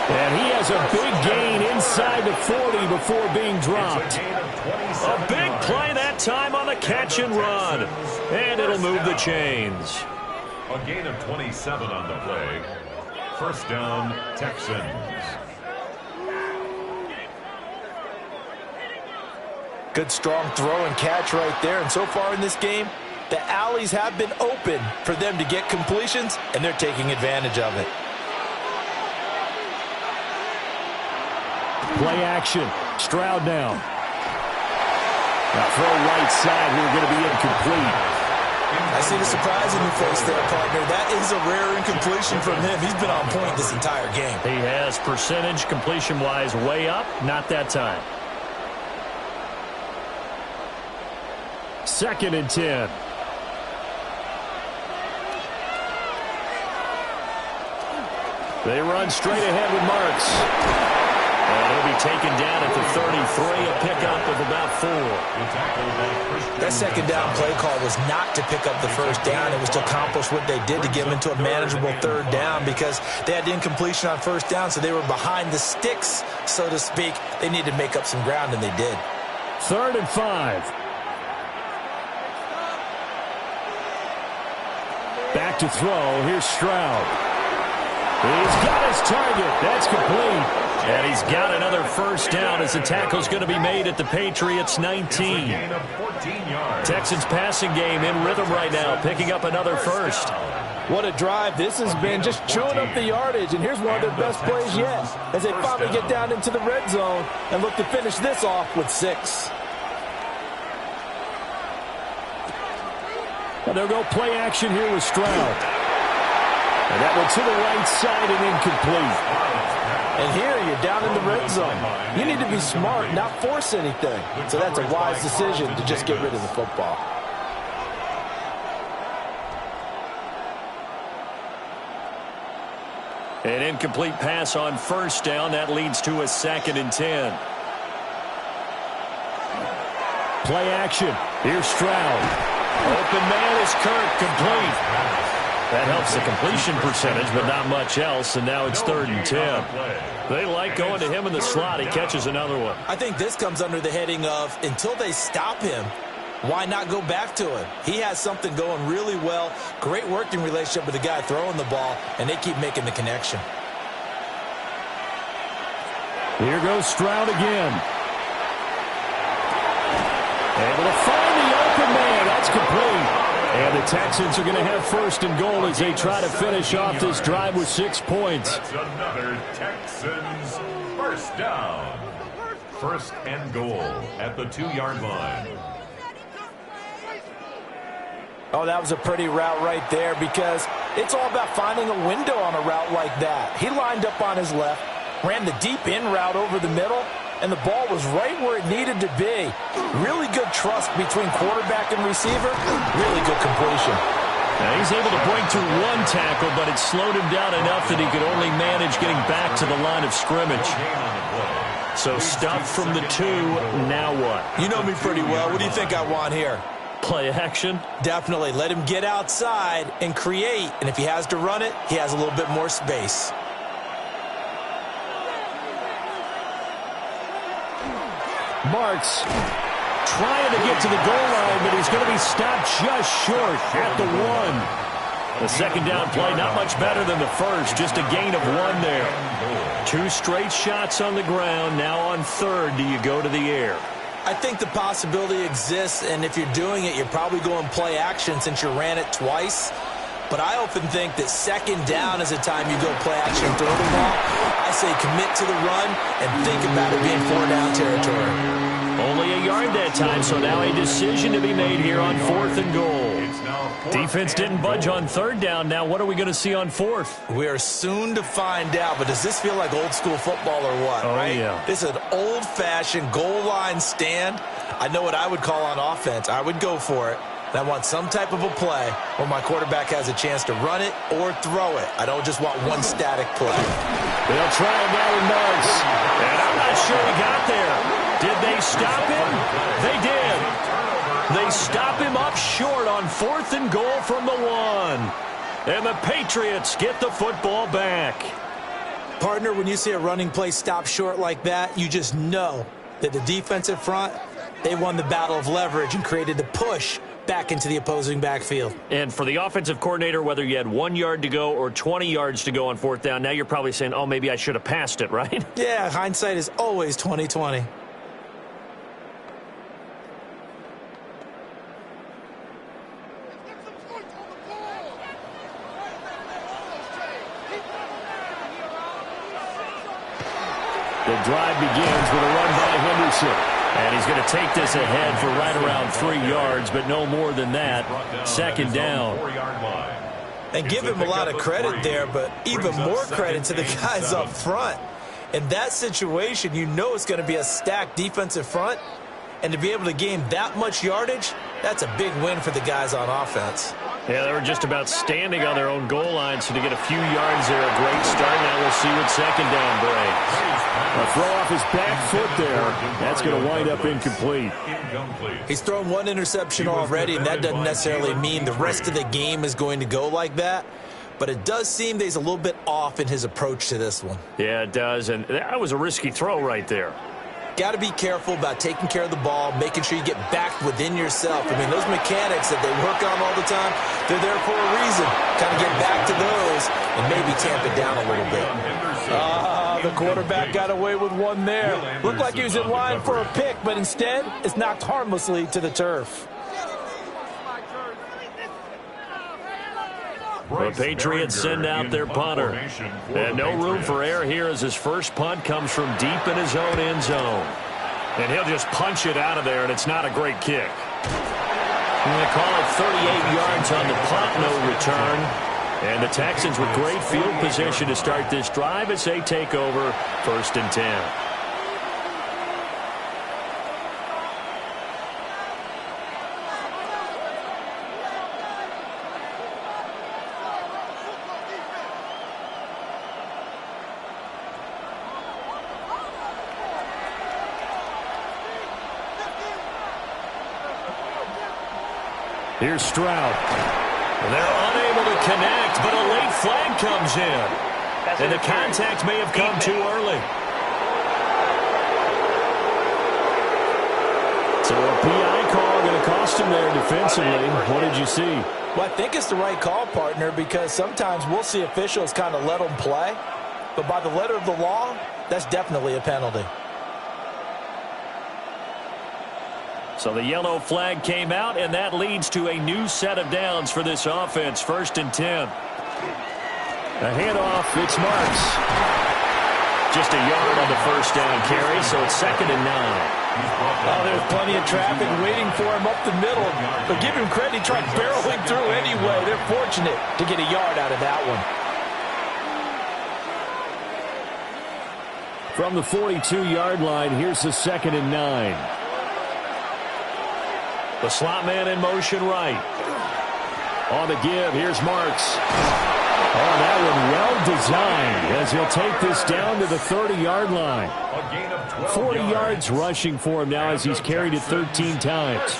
[SPEAKER 4] And he has a big gain inside the 40 before being dropped.
[SPEAKER 1] A big play that time on the catch and run. And it'll move the chains.
[SPEAKER 2] A gain of 27 on the play. 1st down, Texans.
[SPEAKER 3] Good strong throw and catch right there. And so far in this game, The alleys have been open for them to get completions, and they're taking advantage of it.
[SPEAKER 4] Play action. Stroud now. Now throw right side here, going to be incomplete.
[SPEAKER 3] I see the surprise in your face there, partner. That is a rare incompletion from him. He's been on point this entire game.
[SPEAKER 4] He has percentage completion-wise way up. Not that time. 2nd and 10. They run straight ahead with Marks. And he'll be taken down at the 33, a pickup of about 4.
[SPEAKER 3] That second down play call was not to pick up the first down. It was to accomplish what they did to get them into a manageable 3rd down because they had incompletion on 1st down, so they were behind the sticks, so to speak. They needed to make up some ground, and they did.
[SPEAKER 4] 3rd and 5. Back to throw. Here's Stroud. He's got his target. That's complete. And he's got another first down as the tackle's going to be made at the Patriots 19. Texans passing game in rhythm right now, picking up another first.
[SPEAKER 3] What a drive this has been, just chewing up the yardage. And here's one of their best plays yet as they finally get down into the red zone and look to finish this off with 6.
[SPEAKER 4] And they'll go play action here with Stroud. And that one to the right side and incomplete.
[SPEAKER 3] And here you're down in the red zone. You need to be smart, not force anything. So that's a wise decision to just get rid of the football.
[SPEAKER 4] An incomplete pass on first down. That leads to a 2nd and 10. Play action. Here's Stroud. Open man is Kirk, complete. That helps the completion percentage, but not much else, and now it's 3rd and 10. They like going to him in the slot. He catches another one.
[SPEAKER 3] I think this comes under the heading of until they stop him, why not go back to him? He has something going really well, great working relationship with the guy throwing the ball, and they keep making the connection.
[SPEAKER 4] Here goes Stroud again. Able to find the open man. That's complete. And the Texans are going to have 1st and goal as they try to finish off this drive with 6 points.
[SPEAKER 2] That's another Texans first down. 1st and goal at the 2-yard line.
[SPEAKER 3] Oh, that was a pretty route right there because it's all about finding a window on a route like that. He lined up on his left, ran the deep in route over the middle, and the ball was right where it needed to be. Really good trust between quarterback and receiver. Really good completion.
[SPEAKER 4] Now he's able to break through 1 tackle, but it slowed him down enough that he could only manage getting back to the line of scrimmage. So stuff from the 2, now what?
[SPEAKER 3] You know me pretty well. What do you think I want here?
[SPEAKER 4] Play action?
[SPEAKER 3] Definitely. Let him get outside and create. And if he has to run it, he has a little bit more space.
[SPEAKER 4] Marks trying to get to the goal line, but he's going to be stopped just short at the 1. The 2nd down play, not much better than the first, just a gain of 1 there. 2 straight shots on the ground. Now on 3rd, do you go to the air?
[SPEAKER 3] I think the possibility exists, and if you're doing it, you're probably going play action since you ran it twice. But I often think that 2nd down is the time you go play action and throw the ball. I say commit to the run and think about it being 4-down territory.
[SPEAKER 4] Only a yard that time, so now a decision to be made here on 4th and goal. Defense didn't budge on 3rd down. Now what are we going to see on 4th?
[SPEAKER 3] We are soon to find out, but does this feel like old school football or what, right?
[SPEAKER 4] Yeah.
[SPEAKER 3] This is an old-fashioned goal line stand. I know what I would call on offense. I would go for it. And I want some type of a play where my quarterback has a chance to run it or throw it. I don't just want one static play.
[SPEAKER 4] They'll try it now with Marks. And I'm not sure he got there. Did they stop him? They did. They stop him up short on 4th and goal from the 1. And the Patriots get the football back.
[SPEAKER 3] Partner, when you see a running play stop short like that, you just know that the defensive front, they won the battle of leverage and created the push back into the opposing backfield.
[SPEAKER 4] And for the offensive coordinator, whether you had 1 yard to go or 20 yards to go on 4th down, now you're probably saying, oh, maybe I should have passed it, right?
[SPEAKER 3] Yeah, hindsight is always 20/20.
[SPEAKER 4] The drive begins with a run by Henderson.
[SPEAKER 1] And he's going to take this ahead for right around 3 yards, but no more than that. Second down.
[SPEAKER 3] And give him a lot of credit there, but even more credit to the guys up front. In that situation, you know it's going to be a stacked defensive front. And to be able to gain that much yardage, that's a big win for the guys on offense.
[SPEAKER 4] Yeah, they were just about standing on their own goal line, so to get a few yards there, a great start. Now we'll see what second down brings. A throw off his back foot there. That's going to wind up incomplete.
[SPEAKER 3] He's thrown one interception already, and that doesn't necessarily mean the rest of the game is going to go like that. But it does seem that he's a little bit off in his approach to this one.
[SPEAKER 4] Yeah, it does, and that was a risky throw right there.
[SPEAKER 3] Got to be careful about taking care of the ball, making sure you get back within yourself. I mean, those mechanics that they work on all the time, they're there for a reason. Kind of get back to those and maybe tamp it down a little bit. The quarterback got away with one there. Looked like he was in line for a pick, but instead it's knocked harmlessly to the turf.
[SPEAKER 4] The Patriots send out their punter. And no room for error here as his first punt comes from deep in his own end zone. And he'll just punch it out of there, and it's not a great kick.
[SPEAKER 1] I'm going to call it 38 yards on the punt, no return.
[SPEAKER 4] And the Texans with great field position to start this drive as they take over 1st and 10. Here's Stroud.
[SPEAKER 1] They're unable to connect, but a late flag comes in. And the contact may have come too early.
[SPEAKER 4] So a PI call going to cost him there defensively. What did you see?
[SPEAKER 3] Well, I think it's the right call, partner, because sometimes we'll see officials kind of let them play. But by the letter of the law, that's definitely a penalty.
[SPEAKER 4] So the yellow flag came out, and that leads to a new set of downs for this offense. 1st and 10. A handoff, it's Marks. Just a yard on the first down carry, so it's 2nd and 9.
[SPEAKER 3] Oh, there's plenty of traffic waiting for him up the middle. But give him credit, he tried barreling through anyway. They're fortunate to get a yard out of that one.
[SPEAKER 4] From the 42-yard line, here's the 2nd and 9. The slot man in motion right. On the give, here's Marks. Oh, that one well designed as he'll take this down to the 30-yard line. 40 yards rushing for him now as he's carried it 13 times.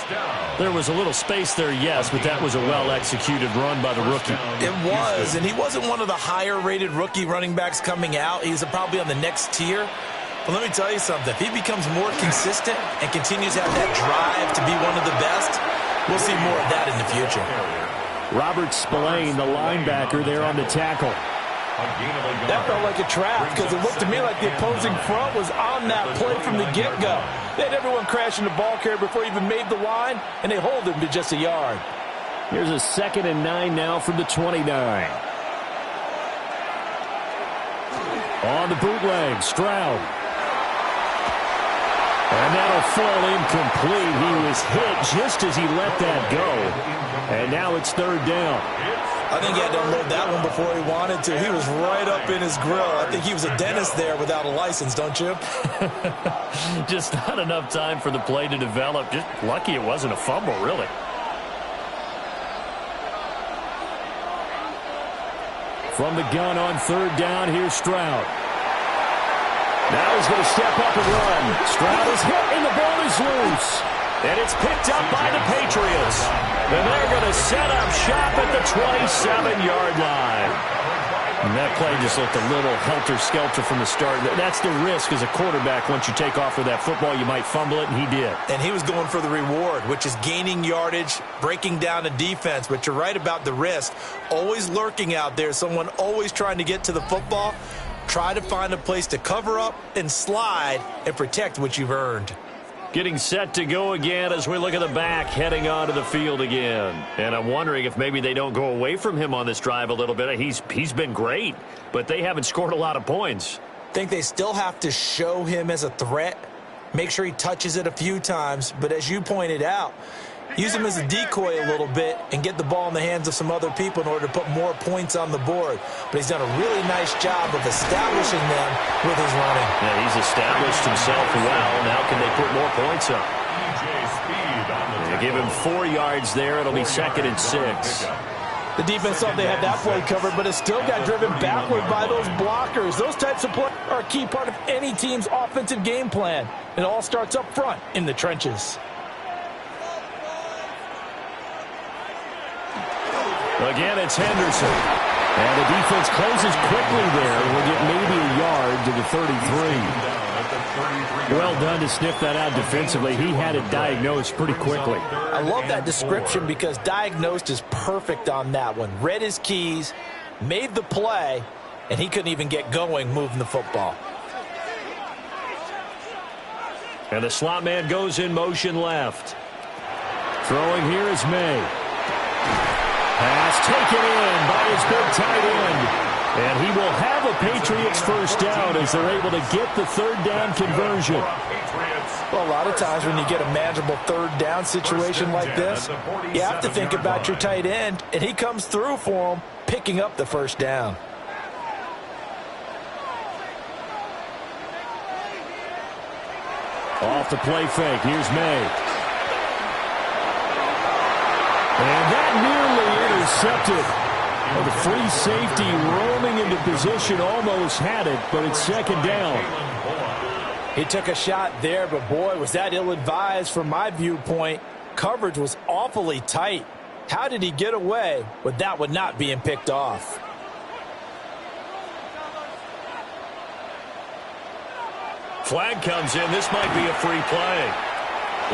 [SPEAKER 1] There was a little space there, yes, but that was a well-executed run by the rookie.
[SPEAKER 3] It was, and he wasn't one of the higher-rated rookie running backs coming out. He's probably on the next tier. But let me tell you something. If he becomes more consistent and continues to have that drive to be one of the best, we'll see more of that in the future.
[SPEAKER 4] Robert Spillane, the linebacker, there on the tackle.
[SPEAKER 3] That felt like a trap because it looked to me like the opposing front was on that play from the get-go. They had everyone crashing the ball carrier before he even made the line, and they hold him to just a yard.
[SPEAKER 4] Here's a 2nd and 9 now from the 29. On the bootleg, Stroud. And that'll fall incomplete. He was hit just as he let that go. And now it's 3rd down.
[SPEAKER 3] I think he had to unload that one before he wanted to. He was right up in his grill. I think he was a dentist there without a license, don't you?
[SPEAKER 1] Just not enough time for the play to develop. Just lucky it wasn't a fumble, really.
[SPEAKER 4] From the gun on 3rd down, here's Stroud. Now he's going to step up and run. Stroud is hit, and the ball is loose.
[SPEAKER 1] And it's picked up by the Patriots. And they're going to set up shop at the 27-yard line. And that play just looked a little helter-skelter from the start. That's the risk as a quarterback. Once you take off with that football, you might fumble it, and he did.
[SPEAKER 3] And he was going for the reward, which is gaining yardage, breaking down a defense. But you're right about the risk. Always lurking out there, someone always trying to get to the football. Try to find a place to cover up and slide and protect what you've earned.
[SPEAKER 4] Getting set to go again as we look at the back heading onto the field again. And I'm wondering if maybe they don't go away from him on this drive a little bit. He's been great, but they haven't scored a lot of points.
[SPEAKER 3] think they still have to show him as a threat, make sure he touches it a few times, but as you pointed out, use him as a decoy a little bit and get the ball in the hands of some other people in order to put more points on the board. But he's done a really nice job of establishing them with his running.
[SPEAKER 1] Yeah, he's established himself well. Now can they put more points up? They give him 4 yards there. It'll be 2nd and 6.
[SPEAKER 3] The defense thought they had that play covered, but it still got driven backward by those blockers. Those types of plays are a key part of any team's offensive game plan. It all starts up front in the trenches.
[SPEAKER 1] Again, it's Henderson. And the defense closes quickly there. We'll get maybe a yard to the 33.
[SPEAKER 4] Well done to sniff that out defensively. He had it diagnosed pretty quickly.
[SPEAKER 3] I love that description because diagnosed is perfect on that one. Read his keys, made the play, and he couldn't even get going moving the football.
[SPEAKER 1] And the slot man goes in motion left. Throwing here is May. Pass taken in by his big tight end. And he will have a Patriots first down as they're able to get the 3rd down conversion.
[SPEAKER 3] Well, a lot of times when you get a manageable 3rd down situation like this, you have to think about your tight end, and he comes through for him, picking up the 1st down.
[SPEAKER 1] Off the play fake. Here's May. And that nearly intercepted. Well, the free safety roaming into position almost had it, but it's 2nd down.
[SPEAKER 3] He took a shot there, but boy, was that ill-advised from my viewpoint. Coverage was awfully tight. How did he get away with that one not being picked off?
[SPEAKER 1] Flag comes in. This might be a free play.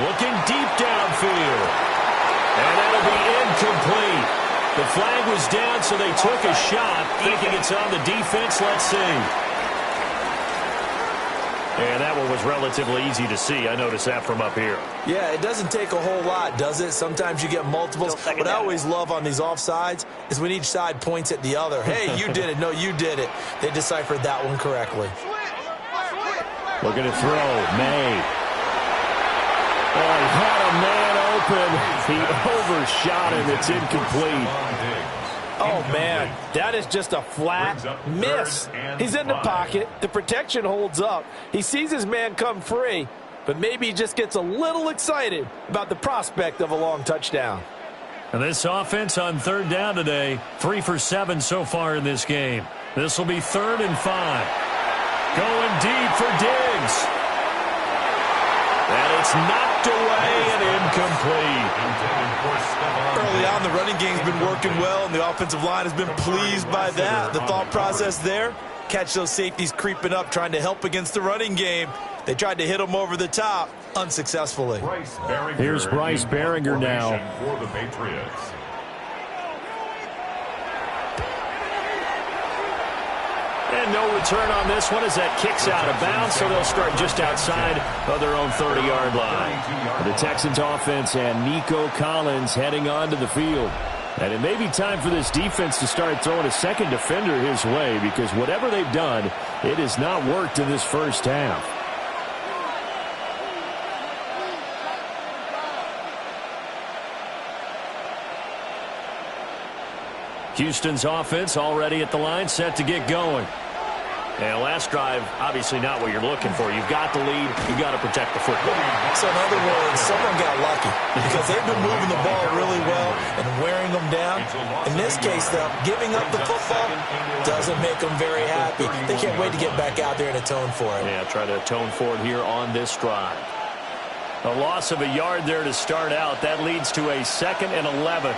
[SPEAKER 1] Looking deep downfield. And that'll be incomplete. The flag was down, so they took a shot, thinking it's on the defense. Let's see. And that one was relatively easy to see. I noticed that from up here.
[SPEAKER 3] Yeah, it doesn't take a whole lot, does it? Sometimes you get multiples. What I always love on these offsides is when each side points at the other. Hey, you did it. No, you did it. They deciphered that one correctly.
[SPEAKER 1] Looking to throw. May. Oh, he had a man open. He overshot him. It's incomplete.
[SPEAKER 3] Oh, man, that is just a flat miss. He's in the pocket. The protection holds up. He sees his man come free, but maybe he just gets a little excited about the prospect of a long touchdown.
[SPEAKER 1] And this offense on 3rd down today, 3 for 7 so far in this game. This will be 3rd and 5. Going deep for Diggs. And it's knocked away and incomplete.
[SPEAKER 3] Early on, the running game's been working well, and the offensive line has been pleased by that. The thought process there, catch those safeties creeping up, trying to help against the running game. They tried to hit them over the top, unsuccessfully.
[SPEAKER 1] Here's Bryce Baringer now.
[SPEAKER 2] For the Patriots.
[SPEAKER 1] And no return on this one as that kicks out of bounds, so they'll start just outside of their own 30-yard line. The Texans offense and Nico Collins heading onto the field. And it may be time for this defense to start throwing a second defender his way, because whatever they've done, it has not worked in this first half. Houston's offense already at the line, set to get going. And last drive, obviously not what you're looking for. You've got the lead. You've got to protect the football.
[SPEAKER 3] So in other words, someone got lucky because they've been moving the ball really well and wearing them down. In this case, though, giving up the football doesn't make them very happy. They can't wait to get back out there and atone for it.
[SPEAKER 1] Yeah, try to atone for it here on this drive. A loss of a yard there to start out. That leads to a 2nd and 11.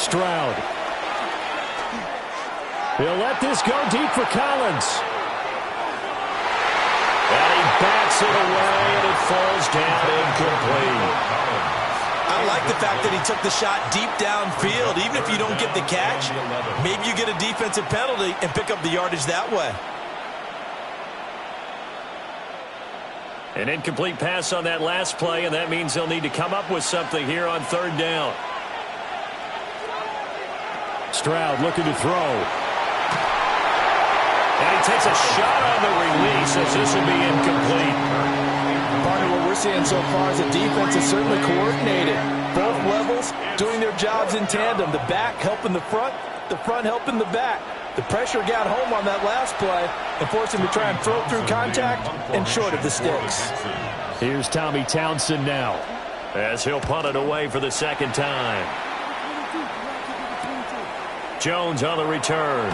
[SPEAKER 1] Stroud. He'll let this go deep for Collins. And he bats it away, and it falls down incomplete.
[SPEAKER 3] I like the fact that he took the shot deep downfield. Even if you don't get the catch, maybe you get a defensive penalty and pick up the yardage that way.
[SPEAKER 1] An incomplete pass on that last play, and that means they'll need to come up with something here on 3rd down. Stroud looking to throw. And he takes a shot on the release as this will be incomplete.
[SPEAKER 3] Partner, what we're seeing so far is the defense is certainly coordinated. Both levels doing their jobs in tandem. The back helping the front helping the back. The pressure got home on that last play and forced him to try and throw through contact and short of the sticks.
[SPEAKER 4] Here's Tommy Townsend now,
[SPEAKER 1] as he'll punt it away for the second time. Jones on the return.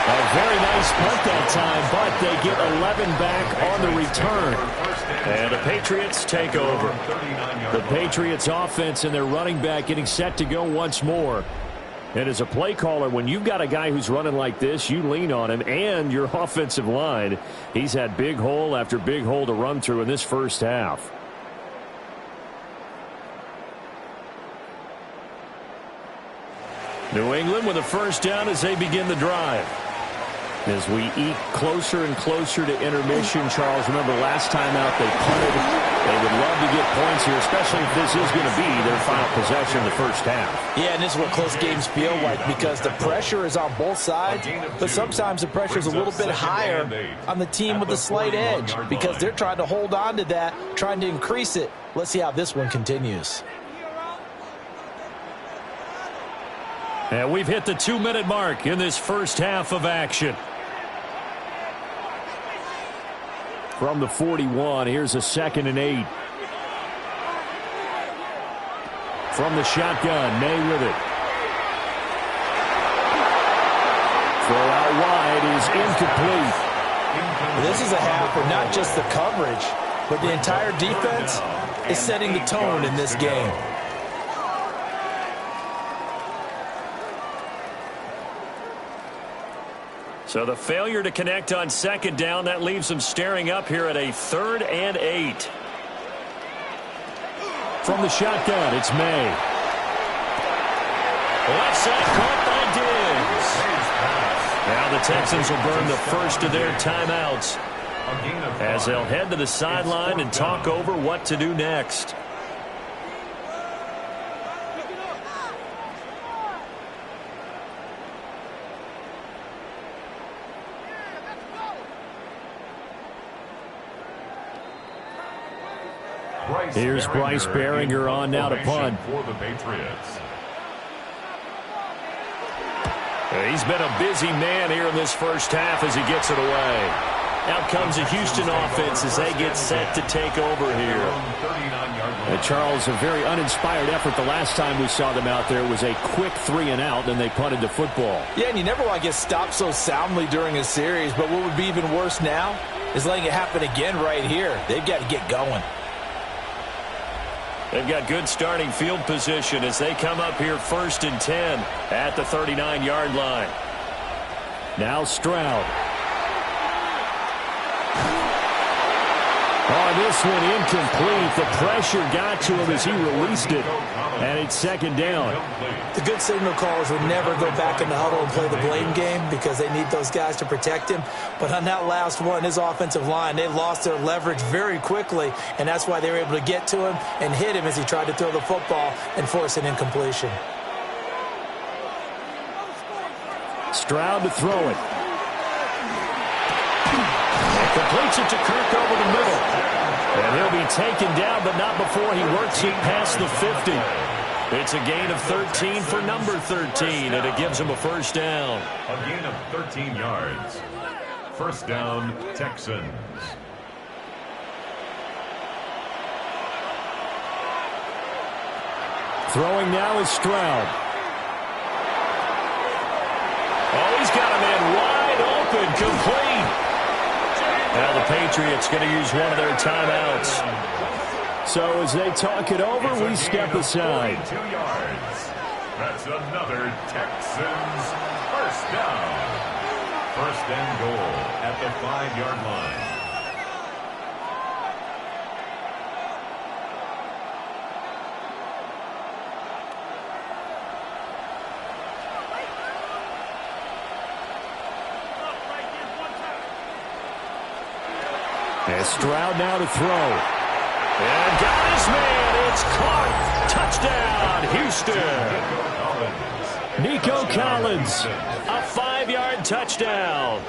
[SPEAKER 4] A very nice punt that time, but they get 11 back on the return.
[SPEAKER 1] And the Patriots take over.
[SPEAKER 4] The Patriots offense and their running back getting set to go once more. And as a play caller, when you've got a guy who's running like this, you lean on him and your offensive line. He's had big hole after big hole to run through in this first half. New England with a first down as they begin the drive. As we eat closer and closer to intermission, Charles, remember last time out they punted. They would love to get points here, especially if this is going to be their final possession in the first half.
[SPEAKER 3] Yeah, and this is what close games feel like because the pressure is on both sides, but sometimes the pressure is a little bit higher on the team with the slight edge because they're trying to hold on to that, trying to increase it. Let's see how this one continues.
[SPEAKER 4] And we've hit the 2-minute mark in this first half of action. From the 41, here's a 2nd and 8. From the shotgun, May with it. Throw out wide is incomplete.
[SPEAKER 3] This is a half where not just the coverage, but the entire defense is setting the tone in this game.
[SPEAKER 1] So the failure to connect on second down, that leaves them staring up here at a 3rd and 8.
[SPEAKER 4] From the shotgun, it's May.
[SPEAKER 1] Left side caught by Diggs. Now the Texans will burn the first of their timeouts as they'll head to the sideline and talk over what to do next.
[SPEAKER 4] Here's Bryce Behringer on now to punt.
[SPEAKER 2] For the Patriots.
[SPEAKER 1] He's been a busy man here in this first half as he gets it away. Out comes the Houston offense as they get set to take over here.
[SPEAKER 4] Charles, a very uninspired effort the last time we saw them out there was a quick 3-and-out, and they punted the football.
[SPEAKER 3] Yeah, and you never want to get stopped so soundly during a series, but what would be even worse now is letting it happen again right here. They've got to get going.
[SPEAKER 1] They've got good starting field position as they come up here 1st and 10 at the 39-yard line.
[SPEAKER 4] Now Stroud. Oh, this one incomplete. The pressure got to him as he released it, and it's 2nd down.
[SPEAKER 3] The good signal callers would never go back in the huddle and play the blame game because they need those guys to protect him. But on that last one, his offensive line, they lost their leverage very quickly, and that's why they were able to get to him and hit him as he tried to throw the football and force an incompletion.
[SPEAKER 4] Stroud to throw it.
[SPEAKER 1] Completes it to Kirk over the middle. And he'll be taken down, but not before he works it past the 50. It's a gain of 13 for number 13, and it gives him a first down.
[SPEAKER 2] A gain of 13 yards. First down, Texans.
[SPEAKER 4] Throwing now is Stroud.
[SPEAKER 1] Oh, he's got a man wide open, complete. Now the Patriots going to use one of their timeouts.
[SPEAKER 4] So as they talk it over, we step aside.
[SPEAKER 2] 2 yards. That's another Texans first down. First and goal at the 5-yard line.
[SPEAKER 4] And Stroud now to throw.
[SPEAKER 1] And got his man. It's caught. Touchdown, Houston.
[SPEAKER 4] Nico Collins.
[SPEAKER 1] A 45-yard touchdown.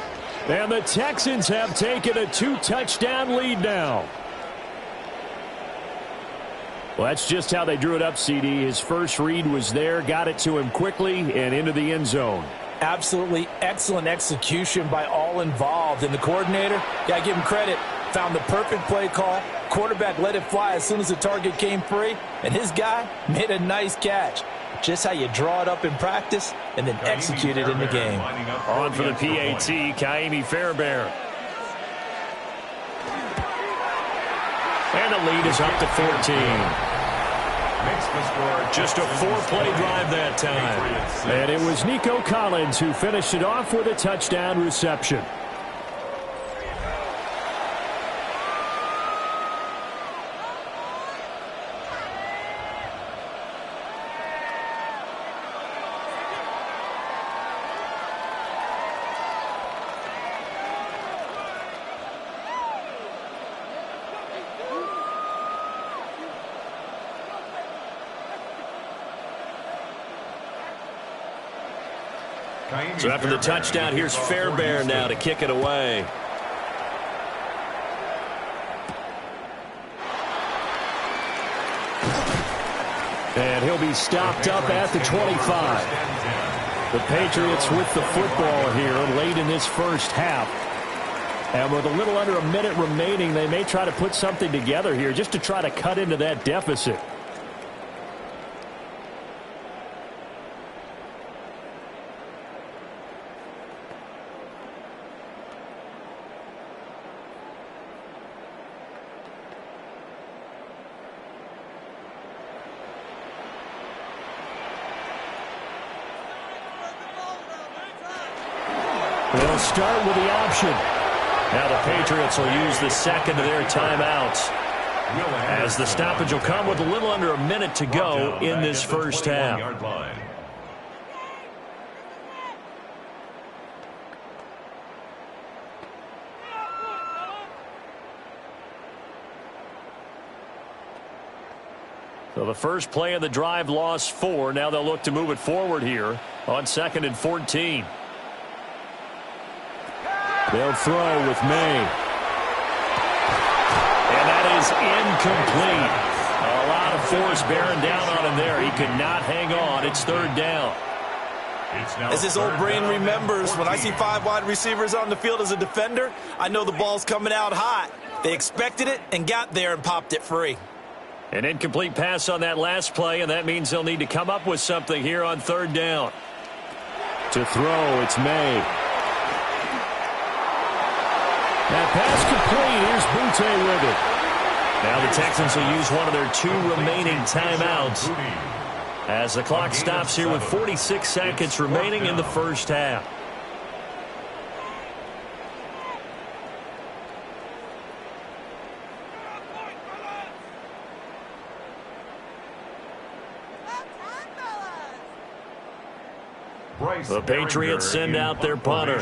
[SPEAKER 4] And the Texans have taken a 2-touchdown lead now. Well, that's just how they drew it up, CD. His first read was there, got it to him quickly, and into the end zone.
[SPEAKER 3] Absolutely excellent execution by all involved. And the coordinator, got to give him credit, found the perfect play call. Quarterback let it fly as soon as the target came free, and his guy made a nice catch. Just how you draw it up in practice and then execute it in the game.
[SPEAKER 1] On for the PAT, Kaimi Fairbairn. And the lead is up to 14. Just a 4-play drive that time.
[SPEAKER 4] And it was Nico Collins who finished it off with a touchdown reception.
[SPEAKER 1] So after the touchdown, here's Fairbairn now to kick it away.
[SPEAKER 4] And he'll be stopped up at the 25. The Patriots with the football here late in this first half. And with a little under a minute remaining, they may try to put something together here just to try to cut into that deficit. They'll start with the option.
[SPEAKER 1] Now the Patriots will use the second of their timeouts, as the stoppage will come with a little under a minute to go in this first half. So the first play of the drive lost 4. Now they'll look to move it forward here on 2nd and 14.
[SPEAKER 4] They'll throw with May.
[SPEAKER 1] And that is incomplete. A lot of force bearing down on him there. He could not hang on. It's 3rd down.
[SPEAKER 3] As his old brain remembers, when I see 5 wide receivers on the field as a defender, I know the ball's coming out hot. They expected it and got there and popped it free.
[SPEAKER 1] An incomplete pass on that last play, and that means they'll need to come up with something here on 3rd down.
[SPEAKER 4] To throw, it's May. That pass complete. Here's Butte with it.
[SPEAKER 1] Now the Texans will use one of their 2 remaining timeouts as the clock stops here with 46 seconds remaining in the first half. The Patriots send out their punter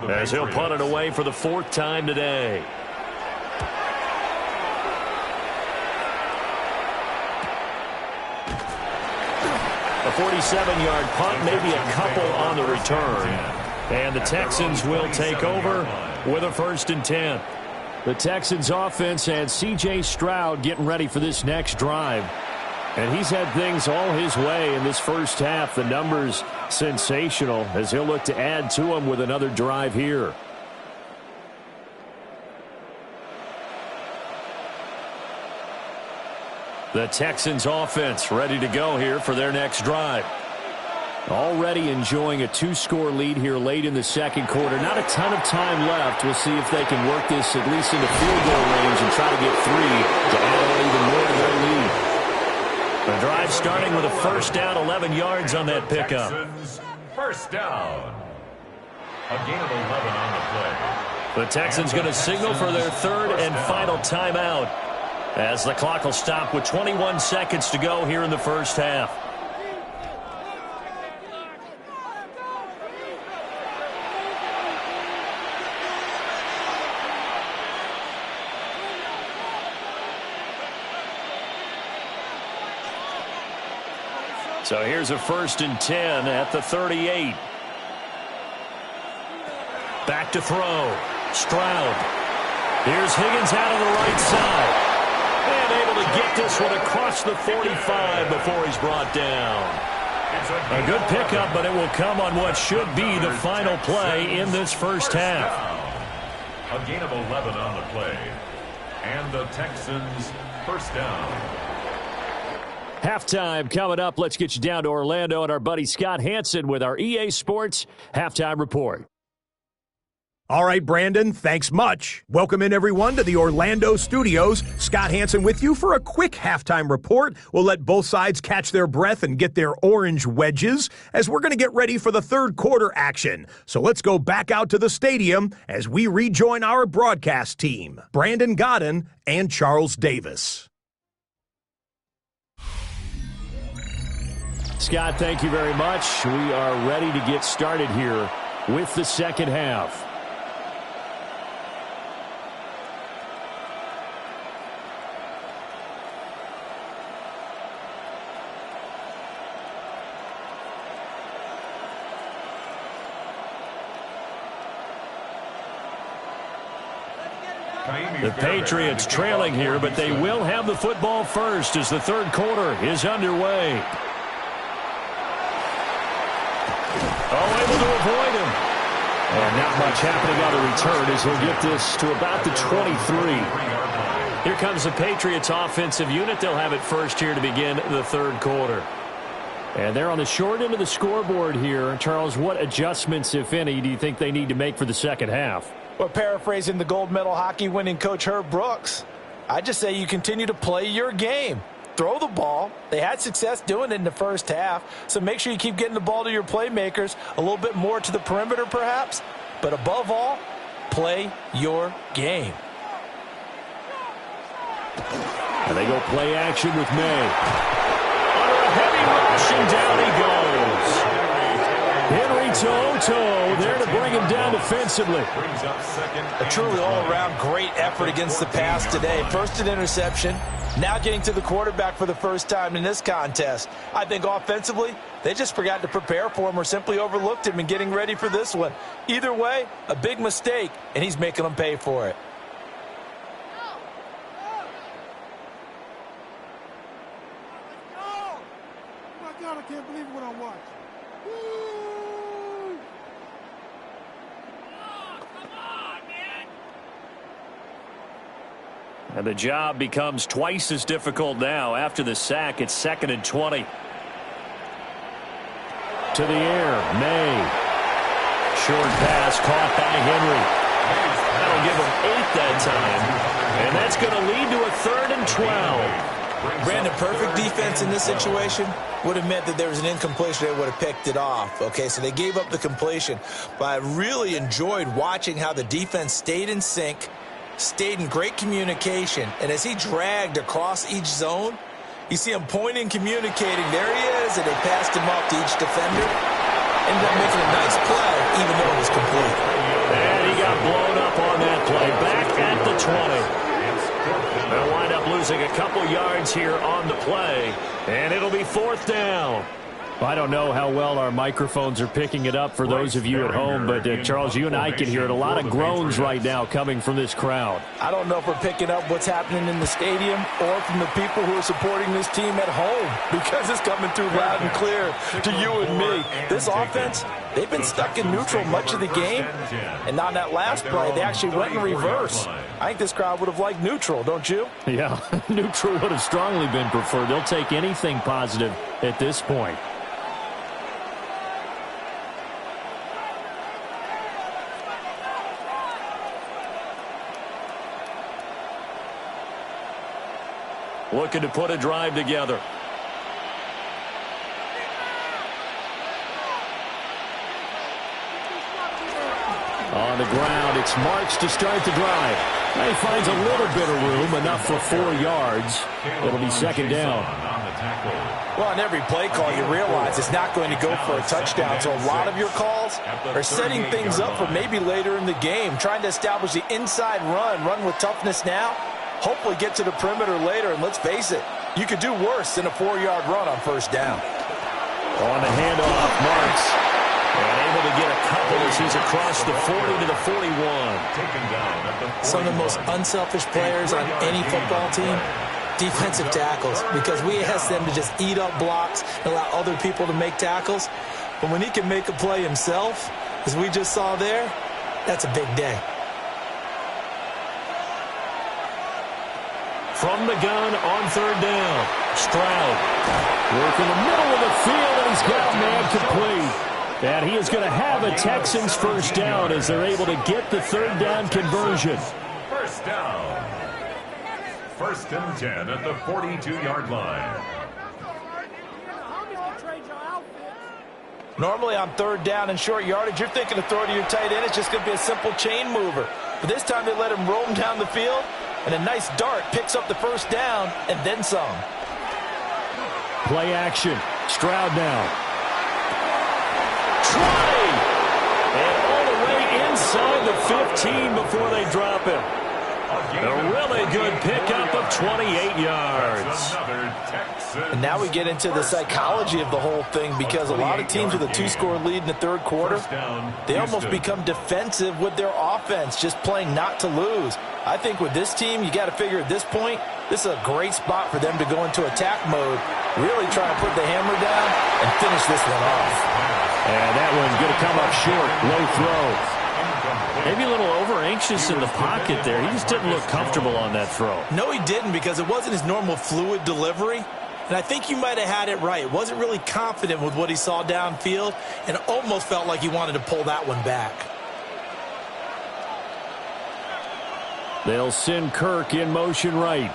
[SPEAKER 1] as he'll punt it away for the 4th time today. A 47-yard punt, maybe a couple on the return. And the Texans will take over with a 1st and 10.
[SPEAKER 4] The Texans offense and C.J. Stroud getting ready for this next drive. And he's had things all his way in this first half. The numbers sensational as he'll look to add to them with another drive here.
[SPEAKER 1] The Texans offense ready to go here for their next drive.
[SPEAKER 4] Already enjoying a 2-score lead here late in the second quarter. Not a ton of time left. We'll see if they can work this at least into field goal range and try to get 3 to add even more to their lead.
[SPEAKER 1] The drive starting with a 1st down, 11 yards on that pickup.
[SPEAKER 2] Texans, 1st down. A gain of 11 on the play.
[SPEAKER 1] The Texans going to signal for their 3rd and final timeout as the clock will stop with 21 seconds to go here in the first half. So here's a 1st and 10 at the 38. Back to throw. Stroud. Here's Higgins out on the right side. And able to get this one across the 45 before he's brought down. A good pickup, but it will come on what should be the final play in this first half.
[SPEAKER 2] A gain of 11 on the play. And the Texans first down.
[SPEAKER 4] Halftime coming up. Let's get you down to Orlando and our buddy Scott Hansen with our EA Sports Halftime Report.
[SPEAKER 5] All right, Brandon, thanks much. Welcome in, everyone, to the Orlando studios. Scott Hansen with you for a quick halftime report. We'll let both sides catch their breath and get their orange wedges as we're going to get ready for the third quarter action. So let's go back out to the stadium as we rejoin our broadcast team, Brandon Godden and Charles Davis.
[SPEAKER 4] Scott, thank you very much. We are ready to get started here with the second half. The Patriots trailing here, but they will have the football first as the third quarter is underway. Able to avoid him. And not much happening on the return as he'll get this to about the 23. Here comes the Patriots offensive unit. They'll have it first here to begin the third quarter. And they're on the short end of the scoreboard here. Charles, what adjustments, if any, do you think they need to make for the second half?
[SPEAKER 3] Well, paraphrasing the gold medal hockey winning coach Herb Brooks, I just say you continue to play your game. Throw the ball. They had success doing it in the first half, so make sure you keep getting the ball to your playmakers, a little bit more to the perimeter perhaps, but above all, play your game.
[SPEAKER 4] And they go play action with May. Under a heavy rush, and down he goes. Henry toe there to bring him down defensively.
[SPEAKER 3] A truly all-around great effort against the pass today. First an interception, now getting to the quarterback for the first time in this contest. I think offensively, they just forgot to prepare for him or simply overlooked him in getting ready for this one. Either way, a big mistake, and he's making them pay for it.
[SPEAKER 6] Oh my God, I can't believe what I'm watching.
[SPEAKER 4] And the job becomes twice as difficult now. After the sack, it's 2nd and 20. To the air, May. Short pass caught by Henry. That'll give him 8 that time. And that's going to lead to a 3rd and 12.
[SPEAKER 3] Brandon, perfect defense in this situation would have meant that there was an incompletion. They would have picked it off. Okay, so they gave up the completion. But I really enjoyed watching how the defense stayed in sync, stayed in great communication, and as he dragged across each zone, you see him pointing, communicating. There he is, and they passed him off to each defender. Ended up making a nice play, even though it was complete.
[SPEAKER 4] And he got blown up on that play. Back at the 20. They'll wind up losing a couple yards here on the play, and it'll be 4th down. I don't know how well our microphones are picking it up for those of you at home, but Charles, you and I can hear it. A lot of groans right now coming from this crowd.
[SPEAKER 3] I don't know if we're picking up what's happening in the stadium or from the people who are supporting this team at home, because it's coming through loud and clear to you and me. This offense, they've been stuck in neutral much of the game, and on that last play, they actually went in reverse. I think this crowd would have liked neutral, don't you?
[SPEAKER 4] Yeah, neutral would have strongly been preferred. They'll take anything positive at this point. Looking to put a drive together. On the ground, it's Marks to start the drive. He finds a little bit of room, enough for 4 yards. It'll be 2nd down.
[SPEAKER 3] Well, on every play call, you realize it's not going to go for a touchdown. So a lot of your calls are setting things up for maybe later in the game, trying to establish the inside run with toughness now. Hopefully get to the perimeter later, and let's face it, you could do worse than a 4-yard run on 1st down.
[SPEAKER 4] On the handoff, Marks. And able to get a couple as
[SPEAKER 1] He's across the 40 to the 41.
[SPEAKER 3] Some of the most unselfish players on any football team, defensive tackles, because we ask them to just eat up blocks and allow other people to make tackles. But when he can make a play himself, as we just saw there, that's a big day.
[SPEAKER 1] From the gun on third down, Stroud. Work in the middle of the field, and he's got a man complete. And he is going to have a Texans first down as they're able to get the third down conversion.
[SPEAKER 2] First down. First and 10 at the 42-yard line.
[SPEAKER 3] Normally on third down and short yardage, you're thinking of throwing to your tight end. It's just going to be a simple chain mover. But this time they let him roam down the field, and a nice dart picks up the first down and then some.
[SPEAKER 1] Play action. Stroud now. Try! And all the way inside the 15 before they drop him. A really good pickup of 28 yards.
[SPEAKER 3] And now we get into the psychology of the whole thing, because a lot of teams with a two-score lead in the third quarter, they almost become defensive with their offense, just playing not to lose. I think with this team, you got to figure at this point, this is a great spot for them to go into attack mode, really try to put the hammer down and finish this one off.
[SPEAKER 1] And that one's going to come up short. Low throw. Maybe a little over-anxious in the pocket there. He just didn't look comfortable on that throw.
[SPEAKER 3] No, he didn't, because it wasn't his normal fluid delivery. And I think you might have had it right. Wasn't really confident with what he saw downfield and almost felt like he wanted to pull that one back.
[SPEAKER 1] They'll send Kirk in motion right.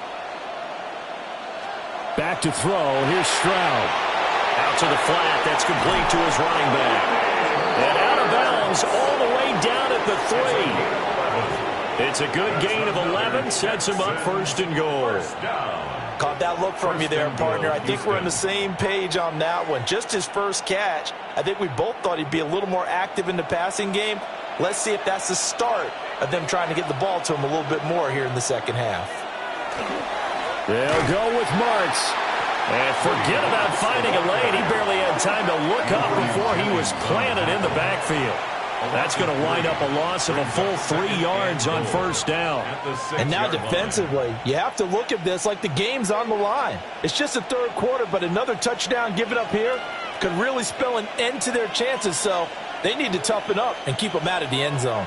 [SPEAKER 1] Back to throw. Here's Stroud. Out to the flat. That's complete to his running back. And out of bounds all the way down at the 3. It's a good gain of 11. Sets him up first and goal.
[SPEAKER 3] Caught that look from you there, partner. I think we're on the same page on that one. Just his first catch. I think we both thought he'd be a little more active in the passing game. Let's see if that's the start of them trying to get the ball to him a little bit more here in the second half.
[SPEAKER 1] They'll go with Martz. And forget about finding a lane. He barely had time to look up before he was planted in the backfield. That's going to wind up a loss of a full 3 yards on first down.
[SPEAKER 3] And now defensively, you have to look at this like the game's on the line. It's just the third quarter, but another touchdown given up here could really spell an end to their chances. So they need to toughen up and keep them out of the end zone.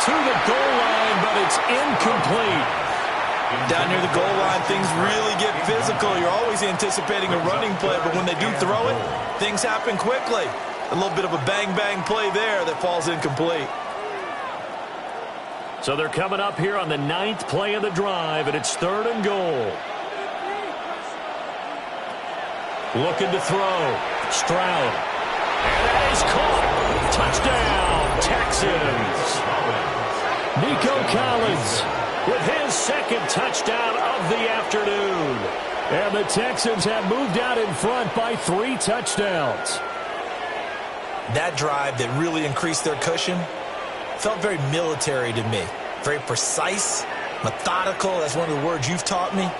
[SPEAKER 1] To the goal line, but it's incomplete.
[SPEAKER 3] Down near the goal line, things really get physical. You're always anticipating a running play, but when they do throw it, things happen quickly. A little bit of a bang-bang play there that falls incomplete.
[SPEAKER 1] So they're coming up here on the 9th play of the drive, and it's 3rd and goal. Looking to throw. Stroud. And that is caught. Touchdown, Texans. Nico Collins with his second touchdown of the afternoon. And the Texans have moved out in front by 3 touchdowns.
[SPEAKER 3] That drive that really increased their cushion felt very military to me. Very precise, methodical. That's one of the words you've taught me.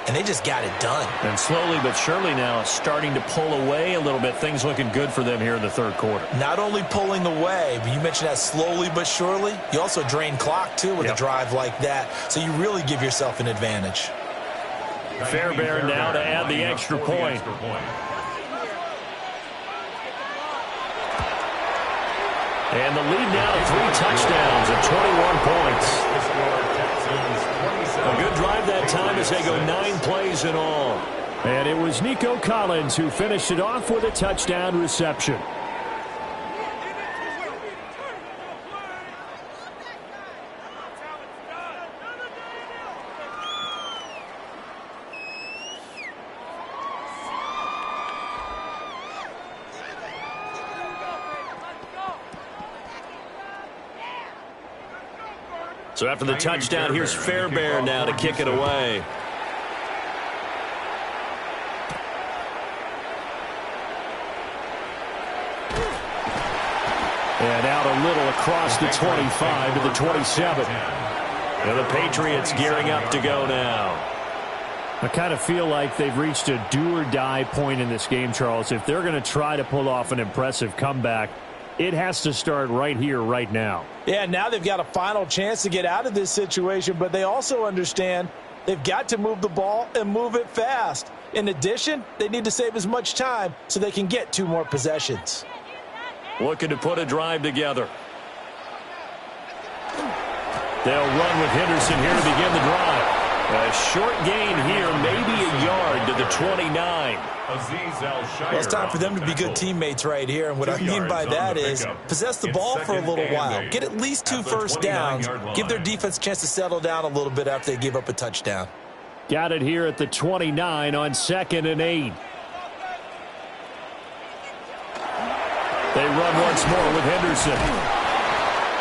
[SPEAKER 3] And they just got it done.
[SPEAKER 1] And slowly but surely now starting to pull away a little bit. Things looking good for them here in the third quarter.
[SPEAKER 3] Not only pulling away, but you mentioned that slowly but surely. You also drain clock, too, with a drive like that. So you really give yourself an advantage.
[SPEAKER 1] Fairbairn now to add the extra point. And the lead now to 3 touchdowns at 21 points. A good drive that time as they go 9 plays in all. And it was Nico Collins who finished it off with a touchdown reception. So after the touchdown, here's Fairbairn now to kick it away. And out a little across the 25 to the 27. And the Patriots gearing up to go now.
[SPEAKER 4] I kind of feel like they've reached a do-or-die point in this game, Charles. If they're going to try to pull off an impressive comeback, it has to start right here, right now.
[SPEAKER 3] Yeah, now they've got a final chance to get out of this situation, but they also understand they've got to move the ball and move it fast. In addition, they need to save as much time so they can get 2 more possessions.
[SPEAKER 1] Looking to put a drive together. They'll run with Henderson here to begin the drive. A short gain here, maybe a yard to the 29.
[SPEAKER 3] Well, it's time for them to be good teammates right here, and what I mean by that is possess the ball for a little while. Get at least 2 first downs. Give their defense a chance to settle down a little bit after they give up a touchdown.
[SPEAKER 4] Got it here at the 29 on 2nd and 8.
[SPEAKER 1] They run once more with Henderson.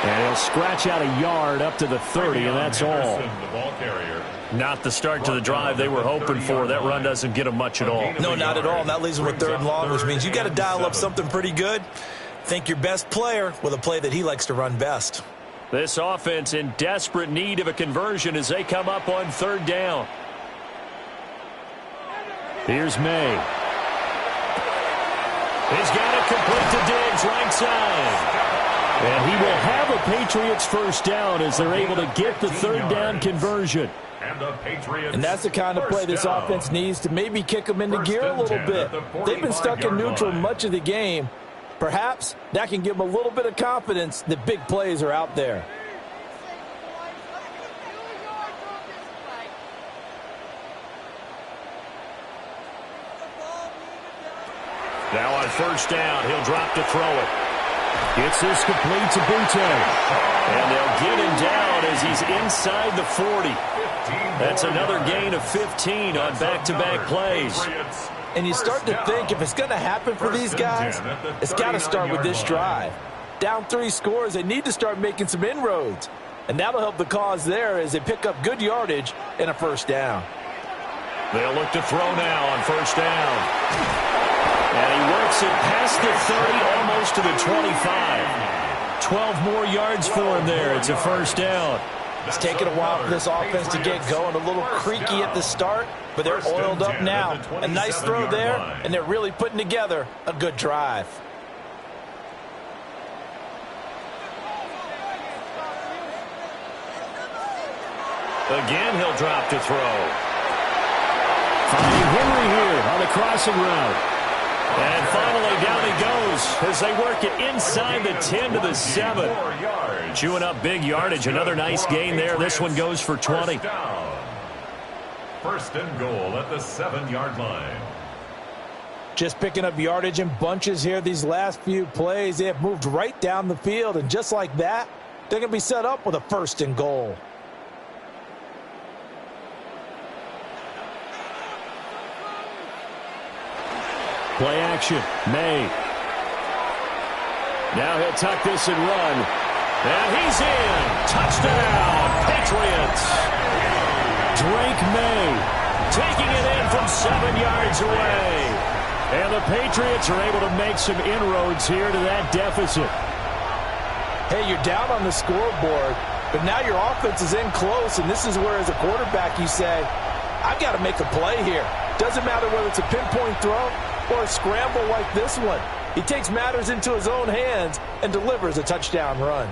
[SPEAKER 4] And he'll scratch out a yard up to the 30, and that's all.
[SPEAKER 1] Not the start to the drive they were hoping for. That run doesn't get them much at all.
[SPEAKER 3] No, not at all. And that leaves them with 3rd and long, which means you got to dial up something pretty good. Think your best player with a play that he likes to run best.
[SPEAKER 1] This offense in desperate need of a conversion as they come up on 3rd down.
[SPEAKER 4] Here's May.
[SPEAKER 1] He's got it complete to Diggs, right side.
[SPEAKER 4] And he will have a Patriots first down as they're able to get the 3rd down conversion.
[SPEAKER 3] And that's the kind of play this offense needs to maybe kick them into gear a little bit. They've been stuck in neutral much of the game. Perhaps that can give them a little bit of confidence that big plays are out there.
[SPEAKER 1] Now on 1st down, he'll drop to throw it.
[SPEAKER 4] Gets this complete to Butte.
[SPEAKER 1] And they'll get him down as he's inside the 40. That's another gain of 15 on back-to-back plays.
[SPEAKER 3] And you start to think if it's going to happen for these guys, it's got to start with this drive. Down 3 scores, they need to start making some inroads. And that'll help the cause there as they pick up good yardage and a 1st down.
[SPEAKER 1] They'll look to throw now on 1st down. And he works it past the 30, almost to the 25. 12 more yards for him there. It's a 1st down.
[SPEAKER 3] It's taken a while for this offense to get going. A little creaky at the start, but they're oiled up now. A nice throw there, and they're really putting together a good drive.
[SPEAKER 1] Again, he'll drop to throw.
[SPEAKER 4] Finding Henry here on the crossing route.
[SPEAKER 1] And finally, down he goes as they work it inside the 10 to the 7. Chewing up big yardage. Another nice gain there. This one goes for 20.
[SPEAKER 2] 1st and goal at the 7-yard line.
[SPEAKER 3] Just picking up yardage in bunches here these last few plays. They have moved right down the field, and just like that, they're going to be set up with a 1st and goal.
[SPEAKER 4] Play action. May.
[SPEAKER 1] Now he'll tuck this and run. And he's in. Touchdown, Patriots.
[SPEAKER 4] Drake May
[SPEAKER 1] taking it in from 7 yards away.
[SPEAKER 4] And the Patriots are able to make some inroads here to that deficit.
[SPEAKER 3] Hey, you're down on the scoreboard, but now your offense is in close, and this is where, as a quarterback, you say, I've got to make a play here. Doesn't matter whether it's a pinpoint throw or a scramble like this one. He takes matters into his own hands and delivers a touchdown run.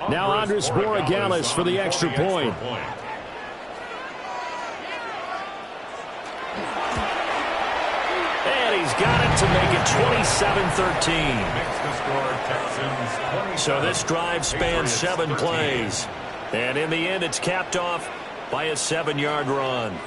[SPEAKER 4] Now Andres Borregales for the extra point.
[SPEAKER 1] And he's got it to make it 27-13. So this drive spans 7 plays. And in the end, it's capped off by a 7-yard run.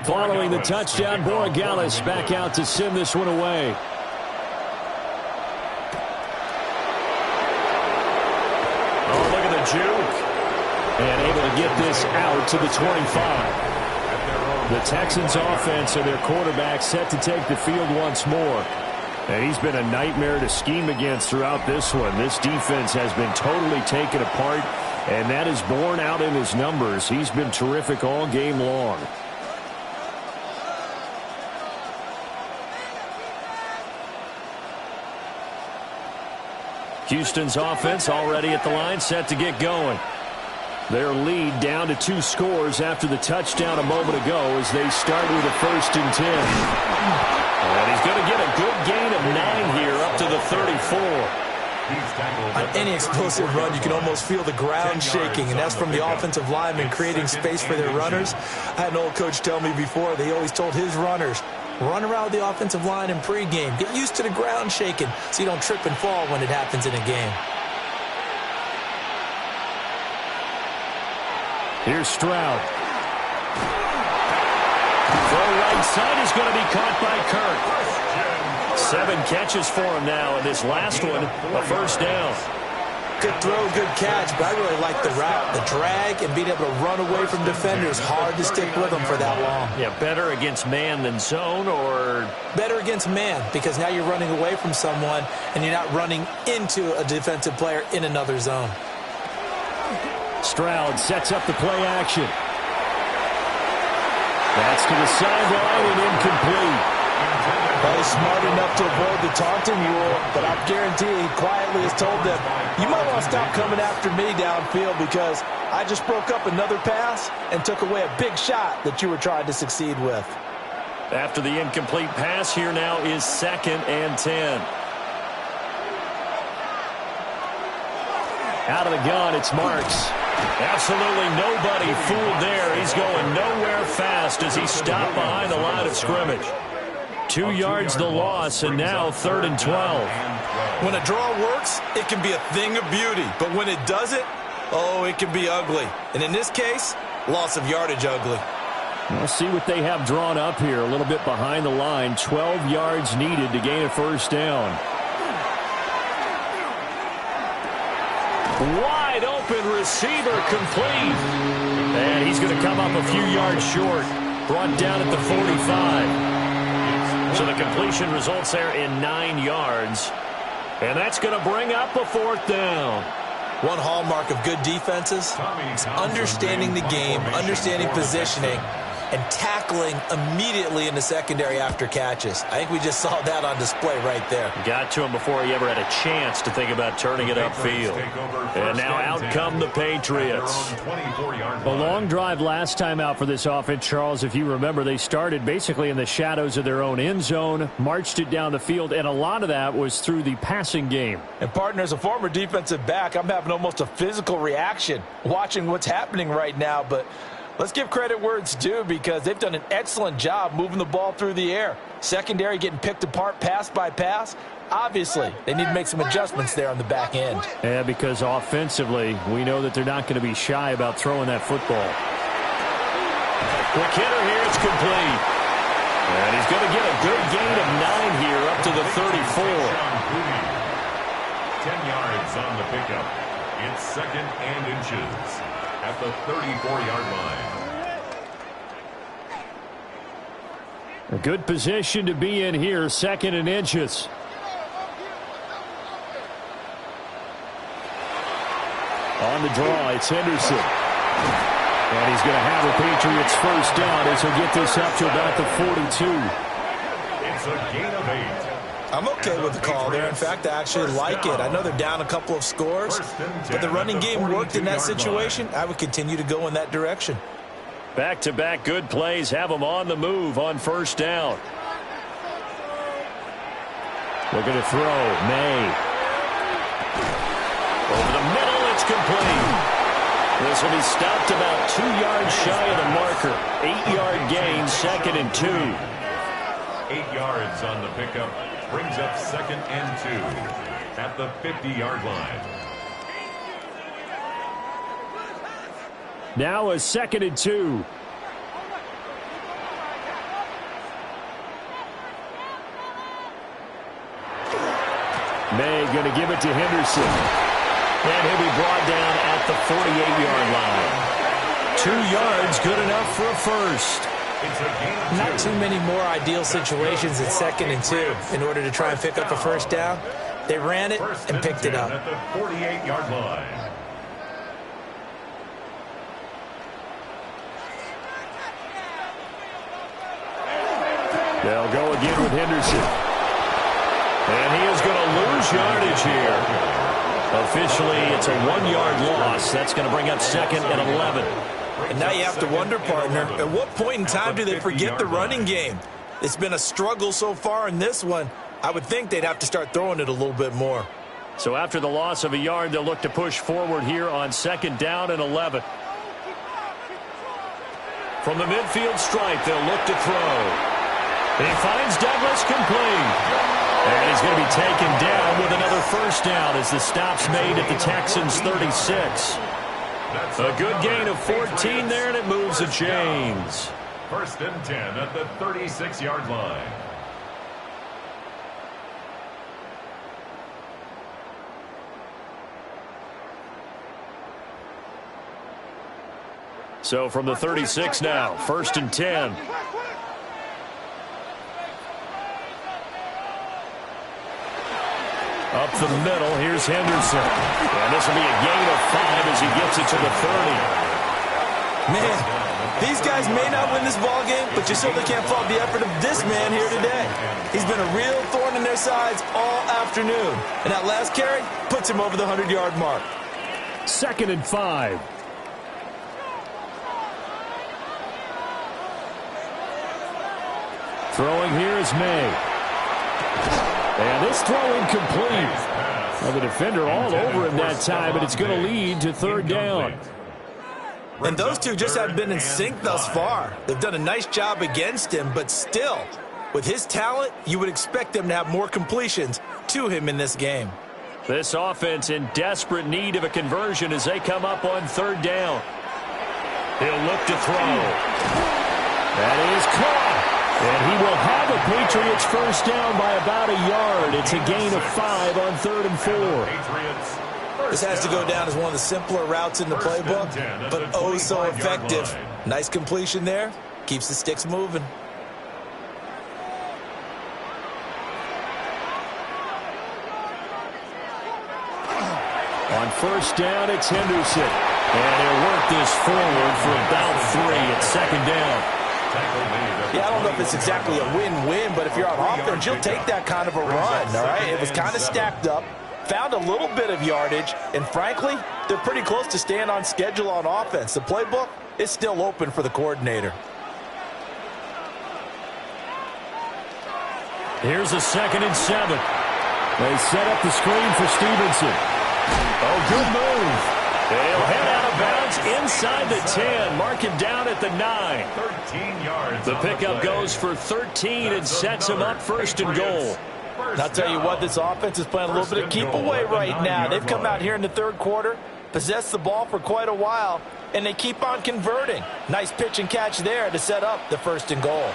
[SPEAKER 4] Following the touchdown, Borregales back out to send this one away.
[SPEAKER 1] Oh, look at the juke.
[SPEAKER 4] And able to get this out to the 25. The Texans offense and their quarterback set to take the field once more. And he's been a nightmare to scheme against throughout this one. This defense has been totally taken apart, and that is borne out in his numbers. He's been terrific all game long. Houston's offense already at the line, set to get going. Their lead down to 2 scores after the touchdown a moment ago as they start with a 1st and 10. And he's going to get a good gain of 9 here up to the 34.
[SPEAKER 3] On any explosive run, you can almost feel the ground shaking, and that's from the offensive linemen creating space for their runners. I had an old coach tell me before, they always told his runners, run around the offensive line in pregame. Get used to the ground shaking so you don't trip and fall when it happens in a game.
[SPEAKER 4] Here's Stroud. Throw right side is going to be caught by Kirk. 7 catches for him now, and this last one, a 1st down.
[SPEAKER 3] Good throw, good catch, but I really like the route. The drag and being able to run away from defenders, hard to stick with them for that long.
[SPEAKER 4] Yeah, better against man than zone, or?
[SPEAKER 3] Better against man, because now you're running away from someone, and you're not running into a defensive player in another zone.
[SPEAKER 4] Stroud sets up the play action. That's to the sideline and incomplete.
[SPEAKER 3] Well, he's smart enough to avoid the taunting rule, but I guarantee he quietly has told them, you might want to stop coming after me downfield because I just broke up another pass and took away a big shot that you were trying to succeed with.
[SPEAKER 4] After the incomplete pass, here now is 2nd and 10. Out of the gun, it's Marks. Absolutely nobody fooled there. He's going nowhere fast as he stopped behind the line of scrimmage. 2 yards the loss, and now 3rd and 12.
[SPEAKER 3] When a draw works, it can be a thing of beauty. But when it doesn't, oh, it can be ugly. And in this case, loss of yardage ugly.
[SPEAKER 4] We'll see what they have drawn up here. A little bit behind the line. 12 yards needed to gain a 1st down. Wide open receiver complete. And he's going to come up a few yards short. Brought down at the 45. So the completion results there in 9 yards. And that's going to bring up a 4th down.
[SPEAKER 3] One hallmark of good defenses is understanding the game, understanding positioning, and tackling immediately in the secondary after catches. I think we just saw that on display right there.
[SPEAKER 4] Got to him before he ever had a chance to think about turning it upfield. And now out come the Patriots. A long drive last time out for this offense, Charles. If you remember, they started basically in the shadows of their own end zone, marched it down the field, and a lot of that was through the passing game.
[SPEAKER 3] And, partner, as a former defensive back, I'm having almost a physical reaction watching what's happening right now, but let's give credit where it's due because they've done an excellent job moving the ball through the air. Secondary getting picked apart pass by pass. Obviously, they need to make some adjustments there on the back end.
[SPEAKER 4] Yeah, because offensively, we know that they're not going to be shy about throwing that football. Quick hitter here, it's complete. And he's going to get a good gain of 9 here up to the 34.
[SPEAKER 2] 10 yards on the pickup. It's 2nd and inches at the 34-yard line.
[SPEAKER 4] A good position to be in here, 2nd and inches. On the draw, it's Henderson. And he's going to have a Patriots 1st down as he'll get this up to about the 42.
[SPEAKER 2] It's a gain of 8.
[SPEAKER 3] I'm okay with the call there. In fact, I actually like it. I know they're down a couple of scores, but the running game worked in that situation. I would continue to go in that direction.
[SPEAKER 4] Back-to-back good plays have them on the move on 1st down. Looking to throw. May. Over the middle, it's complete. This will be stopped about 2 yards shy of the marker. 8-yard gain, 2nd and 2.
[SPEAKER 2] 8 yards on the pickup. Brings up 2nd and 2 at the 50-yard line.
[SPEAKER 4] Now a 2nd and 2. May going to give it to Henderson. And he'll be brought down at the 48-yard line. 2 yards, good enough for a 1st.
[SPEAKER 2] It's a gain of 2.
[SPEAKER 3] Not too many more ideal situations in 2nd and 2 in order to try and pick up a first down. They ran it and picked it up.
[SPEAKER 2] At the 48-yard line.
[SPEAKER 4] They'll go again with Henderson. And he is going to lose yardage here. Officially, it's a 1-yard loss. That's going to bring up 2nd and 11.
[SPEAKER 3] And now you have to wonder, partner, at what point in time do they forget the running game? It's been a struggle so far in this one. I would think they'd have to start throwing it a little bit more.
[SPEAKER 4] So after the loss of a yard, they'll look to push forward here on 2nd down and 11. From the midfield stripe, they'll look to throw. He finds Douglas complete. And he's going to be taken down with another first down as the stop's made at the Texans' 36. A good gain of 14 there, and it moves the chains.
[SPEAKER 2] 1st and 10 at the 36-yard line.
[SPEAKER 4] So from the 36 now, 1st and 10. Up the middle, here's Henderson. And this will be a gain of 5 as he gets it to the 30.
[SPEAKER 3] Man, these guys may not win this ball game, but you certainly can't fault the effort of this man here today. He's been a real thorn in their sides all afternoon. And that last carry puts him over the 100-yard mark.
[SPEAKER 4] 2nd and 5. Throwing here is May. And this throw incomplete. Well, the defender all over him that time, and it's going to lead to 3rd down.
[SPEAKER 3] And those two just haven't been in sync thus far. They've done a nice job against him, but still, with his talent, you would expect them to have more completions to him in this game.
[SPEAKER 4] This offense in desperate need of a conversion as they come up on 3rd down. He'll look to throw. That is caught. And he will have a Patriots first down by about a yard. It's a gain of 5 on 3rd and 4.
[SPEAKER 3] This has to go down as one of the simpler routes in the playbook, but oh so effective. Nice completion there. Keeps the sticks moving.
[SPEAKER 4] On 1st down, it's Henderson. And he'll work this forward for about 3 at 2nd down.
[SPEAKER 3] Yeah, I don't know if it's exactly a win-win, but if you're on offense, you'll take that kind of a run, all right? It was kind of stacked up, found a little bit of yardage, and frankly, they're pretty close to staying on schedule on offense. The playbook is still open for the coordinator.
[SPEAKER 4] Here's a 2nd and 7. They set up the screen for Stevenson. Oh, good move. And he'll head out of bounds inside the 10. Mark him down at the 9.
[SPEAKER 2] 13 yards.
[SPEAKER 4] The pickup goes for 13 and sets him up 1st and goal.
[SPEAKER 3] And I'll tell you what, this offense is playing a little bit of keep away right now. They've come out here in the 3rd quarter, possessed the ball for quite a while, and they keep on converting. Nice pitch and catch there to set up the 1st and goal.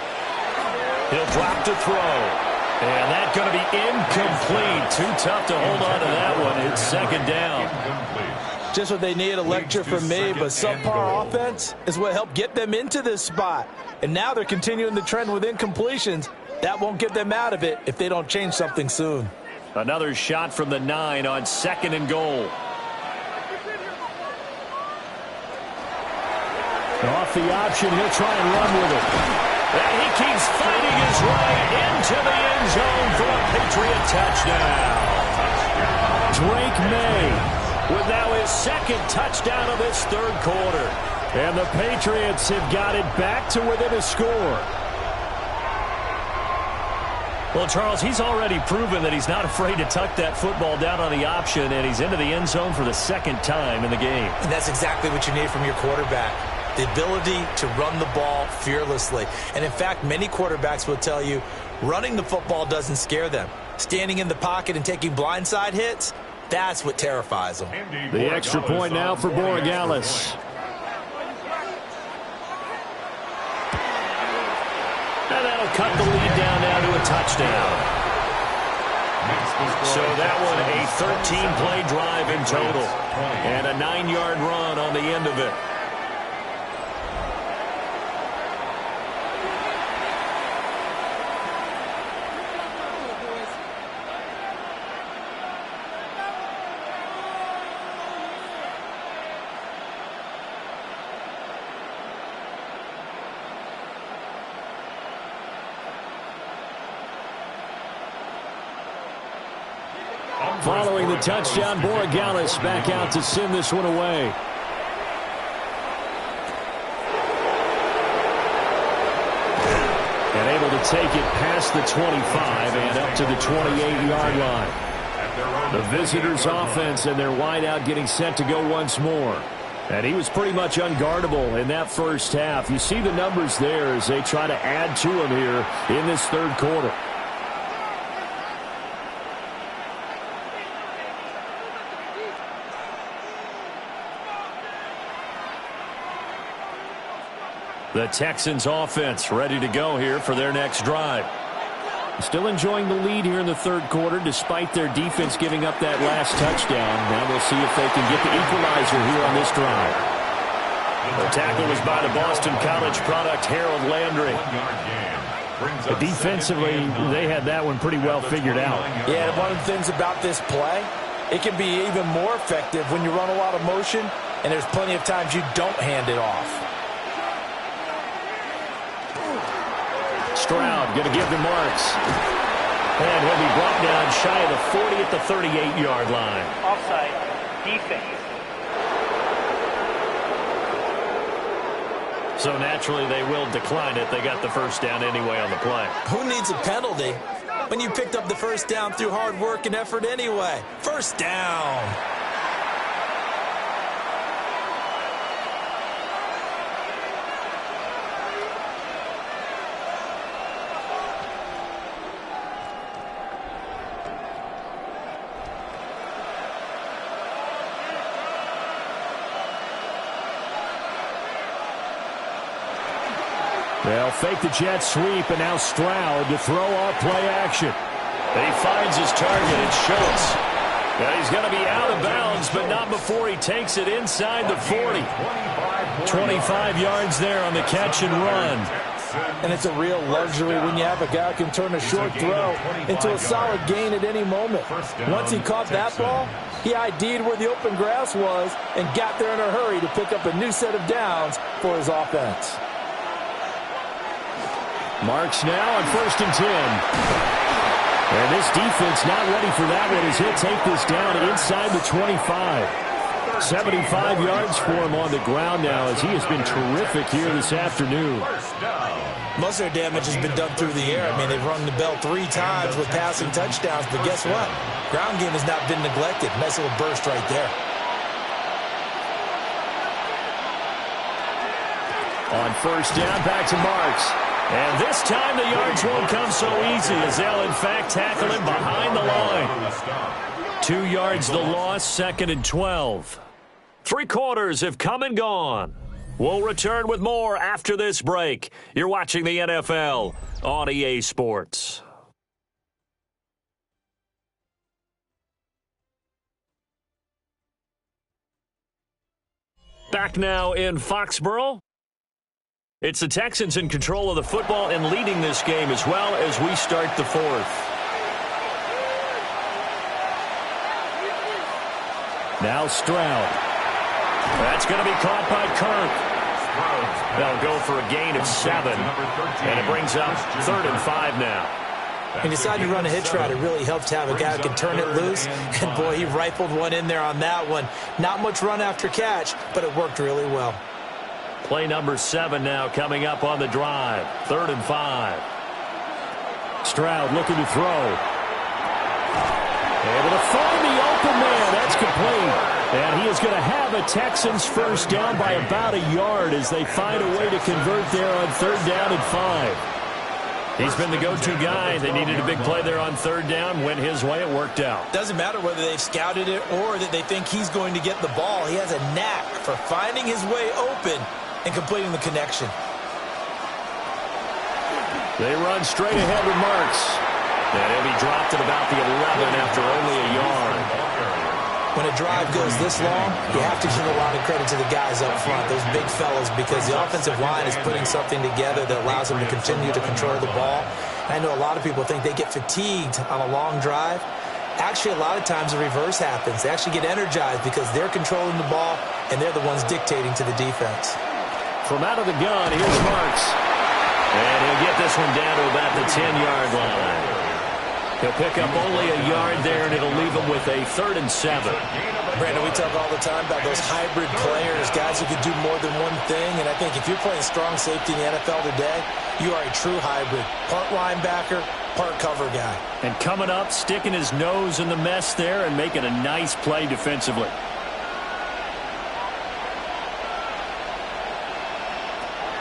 [SPEAKER 4] He'll drop to throw. And that's going to be incomplete. Too tough to hold on to that one. It's 2nd down.
[SPEAKER 3] Just what they need, a lecture from me, but subpar offense is what helped get them into this spot. And now they're continuing the trend with incompletions. That won't get them out of it if they don't change something soon.
[SPEAKER 4] Another shot from the 9 on 2nd and goal. Off the option, he'll try and run with it. And he keeps fighting his way into the end zone for a Patriot touchdown. Drake May with now his 2nd touchdown of this 3rd quarter. And the Patriots have got it back to within a score. Well, Charles, he's already proven that he's not afraid to tuck that football down on the option, and he's into the end zone for the 2nd time in the game.
[SPEAKER 3] And that's exactly what you need from your quarterback. The ability to run the ball fearlessly. And in fact, many quarterbacks will tell you running the football doesn't scare them. Standing in the pocket and taking blindside hits, that's what terrifies them.
[SPEAKER 4] The extra point now for Borregales. And that'll cut the lead down now to a touchdown. So that one a 13-play drive in total. And a 9-yard run on the end of it. Following the touchdown, Borregales back out to send this one away. And able to take it past the 25 and up to the 28-yard line. The visitors' offense and their wideout getting set to go once more. And he was pretty much unguardable in that first half. You see the numbers there as they try to add to him here in this third quarter. The Texans offense ready to go here for their next drive. Still enjoying the lead here in the third quarter despite their defense giving up that last touchdown. Now we'll see if they can get the equalizer here on this drive. The tackle was by the Boston College product, Harold Landry. Defensively, they had that one pretty well figured out.
[SPEAKER 3] Yeah, and one of the things about this play, it can be even more effective when you run a lot of motion, and there's plenty of times you don't hand it off.
[SPEAKER 4] Stroud going to give the marks. And he'll be brought down shy of the 40 at the 38-yard line.
[SPEAKER 7] Offside, defense.
[SPEAKER 4] So naturally they will decline it. They got the first down anyway on the play.
[SPEAKER 3] Who needs a penalty when you picked up the first down through hard work and effort anyway? First down.
[SPEAKER 4] They'll fake the jet sweep, and now Stroud to throw off play action. He finds his target. It's Schultz. Now he's going to be out of bounds, but not before he takes it inside the 40. 25 yards there on the catch and run.
[SPEAKER 3] And it's a real luxury when you have a guy who can turn a short throw into a solid gain at any moment. Once he caught that ball, he ID'd where the open grass was and got there in a hurry to pick up a new set of downs for his offense.
[SPEAKER 4] Marks now on 1st and 10. And this defense not ready for that one as he'll take this down inside the 25. 75 yards for him on the ground now as he has been terrific here this afternoon.
[SPEAKER 3] Most of their damage has been done through the air. I mean, they've rung the bell 3 times with passing touchdowns, but guess what? Ground game has not been neglected. Nice little burst right there.
[SPEAKER 4] On 1st down, back to Marks. And this time the yards won't come so easy as they'll, in fact, tackle him behind the line. 2 yards the loss, 2nd and 12. 3 quarters have come and gone. We'll return with more after this break. You're watching the NFL on EA Sports. Back now in Foxborough. It's the Texans in control of the football and leading this game as well as we start the 4th. Now Stroud. That's going to be caught by Kirk. They'll go for a gain of 7. And it brings up 3rd and 5 now.
[SPEAKER 3] When you decide to run a hitch route, it really helps to have a guy who can turn it loose. And, boy, he rifled one in there on that one. Not much run after catch, but it worked really well.
[SPEAKER 4] Play number 7 now coming up on the drive. 3rd and 5. Stroud looking to throw. Able to find the open man. That's complete. And he is going to have a Texans first down by about a yard as they find a way to convert there on 3rd down and 5. He's been the go-to guy. They needed a big play there on 3rd down. Went his way. It worked out.
[SPEAKER 3] Doesn't matter whether they've scouted it or that they think he's going to get the ball. He has a knack for finding his way open and completing the connection.
[SPEAKER 4] They run straight ahead with Marks. And he'll be dropped at about the 11 after only a yard.
[SPEAKER 3] When a drive goes this long, you have to give a lot of credit to the guys up front, those big fellas, because the offensive line is putting something together that allows them to continue to control the ball. I know a lot of people think they get fatigued on a long drive. Actually, a lot of times the reverse happens. They actually get energized because they're controlling the ball, and they're the ones dictating to the defense.
[SPEAKER 4] From out of the gun, here's Marks. And he'll get this one down to about the 10-yard line.
[SPEAKER 1] He'll pick up only a yard there, and it'll leave him with a 3rd and 7.
[SPEAKER 3] Brandon, we talk all the time about those hybrid players, guys who can do more than one thing. And I think if you're playing strong safety in the NFL today, you are a true hybrid. Part linebacker, part cover guy.
[SPEAKER 4] And coming up, sticking his nose in the mess there and making a nice play defensively.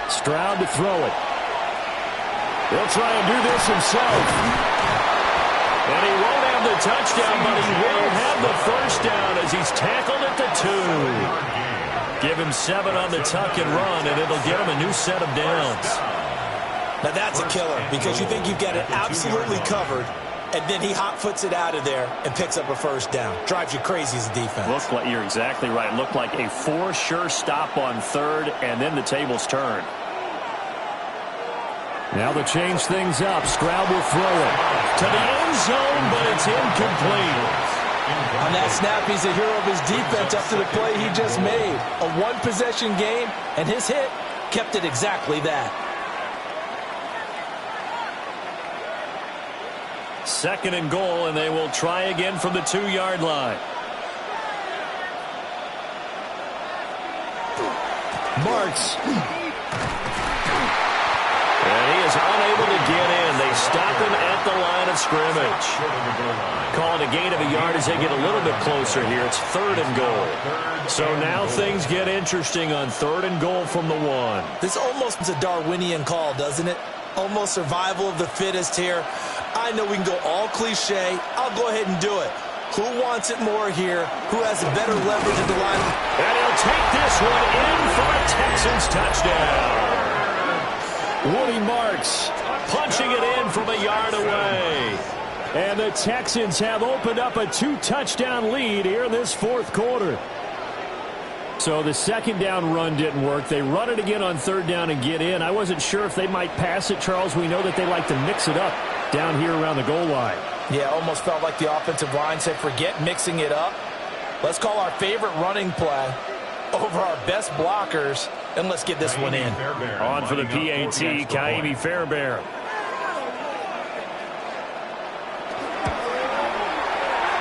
[SPEAKER 4] Stroud to throw it. He'll try and do this himself.
[SPEAKER 1] And he won't have the touchdown, but he will have the first down as he's tackled at the 2. Give him 7 on the tuck and run, and it'll get him a new set of downs.
[SPEAKER 3] Now that's a killer because you think you've got it absolutely covered, and then he hot-foots it out of there and picks up a first down. Drives you crazy as a defense.
[SPEAKER 4] Looked like, you're exactly right. Looked like a for-sure stop on 3rd, and then the tables turned. Now they change things up. Stroud will throw it
[SPEAKER 1] To the end zone, but it's incomplete.
[SPEAKER 3] On that snap, he's a hero of his defense after the play he just made. A one-possession game, and his hit kept it exactly that.
[SPEAKER 1] 2nd and goal, and they will try again from the 2-yard line.
[SPEAKER 4] Marks.
[SPEAKER 1] And he is unable to get in. They stop him at the line of scrimmage. Calling a gain of a yard as they get a little bit closer here. It's 3rd and goal. So now things get interesting on 3rd and goal from the 1.
[SPEAKER 3] This almost is a Darwinian call, doesn't it? Almost survival of the fittest here. I know we can go all cliche. I'll go ahead and do it. Who wants it more here? Who has a better leverage at the line?
[SPEAKER 1] And he'll take this one in for a Texans touchdown.
[SPEAKER 4] Woody Marks
[SPEAKER 1] Punching it in from a yard away.
[SPEAKER 4] And the Texans have opened up a 2-touchdown lead here in this 4th quarter. So the 2nd down run didn't work. They run it again on 3rd down and get in. I wasn't sure if they might pass it, Charles. We know that they like to mix it up down here around the goal line.
[SPEAKER 3] Yeah, almost felt like the offensive line said, forget mixing it up. Let's call our favorite running play over our best blockers, and let's get this one in.
[SPEAKER 4] On for the PAT, Kaimi Fairbairn.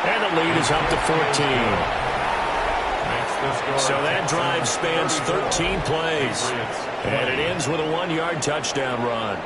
[SPEAKER 1] And the lead is up to 14. So that drive spans 13 plays. And it ends with a 1-yard touchdown run.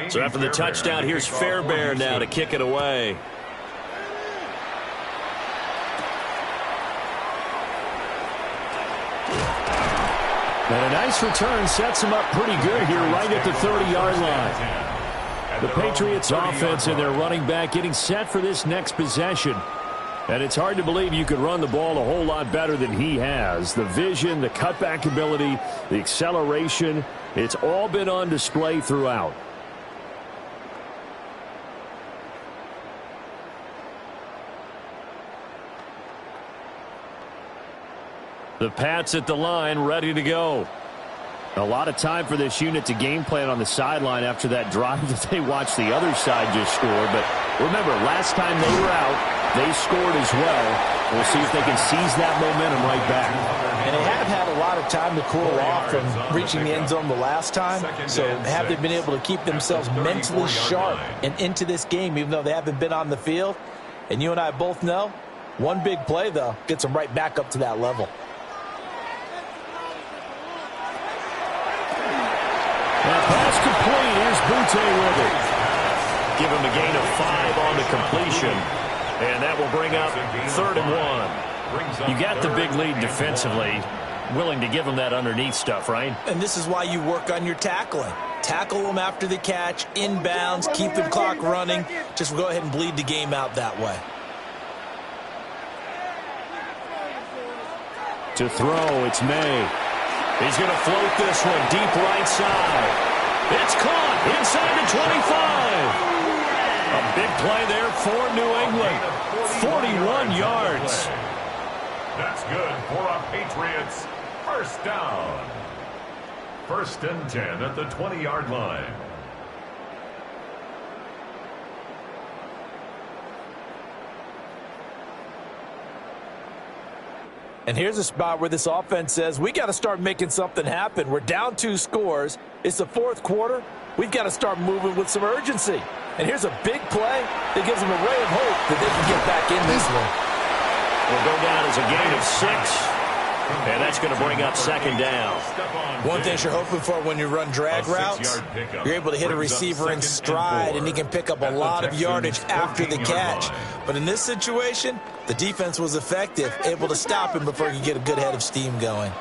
[SPEAKER 1] So after the touchdown, here's Fairbairn now to kick it away.
[SPEAKER 4] And a nice return sets him up pretty good here right at the 30-yard line. The Patriots offense and their running back getting set for this next possession. And it's hard to believe you could run the ball a whole lot better than he has. The vision, the cutback ability, the acceleration, it's all been on display throughout.
[SPEAKER 1] The Pats at the line, ready to go.
[SPEAKER 4] A lot of time for this unit to game plan on the sideline after that drive that they watched the other side just score. But remember, last time they were out, they scored as well. We'll see if they can seize that momentum right back.
[SPEAKER 3] And they have had a lot of time to cool off from reaching the end zone the last time. So have they been able to keep themselves mentally sharp and into this game, even though they haven't been on the field? And you and I both know, one big play, though, gets them right back up to that level.
[SPEAKER 4] That pass complete. Here's Butte with it.
[SPEAKER 1] Give him a gain of 5 on the completion. And that will bring up 3rd and 1. You got the big lead defensively. Willing to give him that underneath stuff, right?
[SPEAKER 3] And this is why you work on your tackling. Tackle them after the catch, inbounds, keep the clock running. Just go ahead and bleed the game out that way.
[SPEAKER 4] To throw, it's May.
[SPEAKER 1] He's going to float this one deep right side. It's caught inside the 25. A big play there for New England. 41 yards.
[SPEAKER 2] That's good for a Patriots First down. 1st and 10 at the 20-yard line.
[SPEAKER 3] And here's a spot where this offense says, we got to start making something happen. We're down 2 scores. It's the 4th quarter. We've got to start moving with some urgency. And here's a big play that gives them a ray of hope that they can get back in this one.
[SPEAKER 1] Will go down as a gain of 6. And that's going to bring up 2nd down.
[SPEAKER 3] One thing you're hoping for when you run drag routes, you're able to hit a receiver in stride, and he can pick up a lot of yardage after the catch. But in this situation, the defense was effective, able to stop him before he could get a good head of steam going.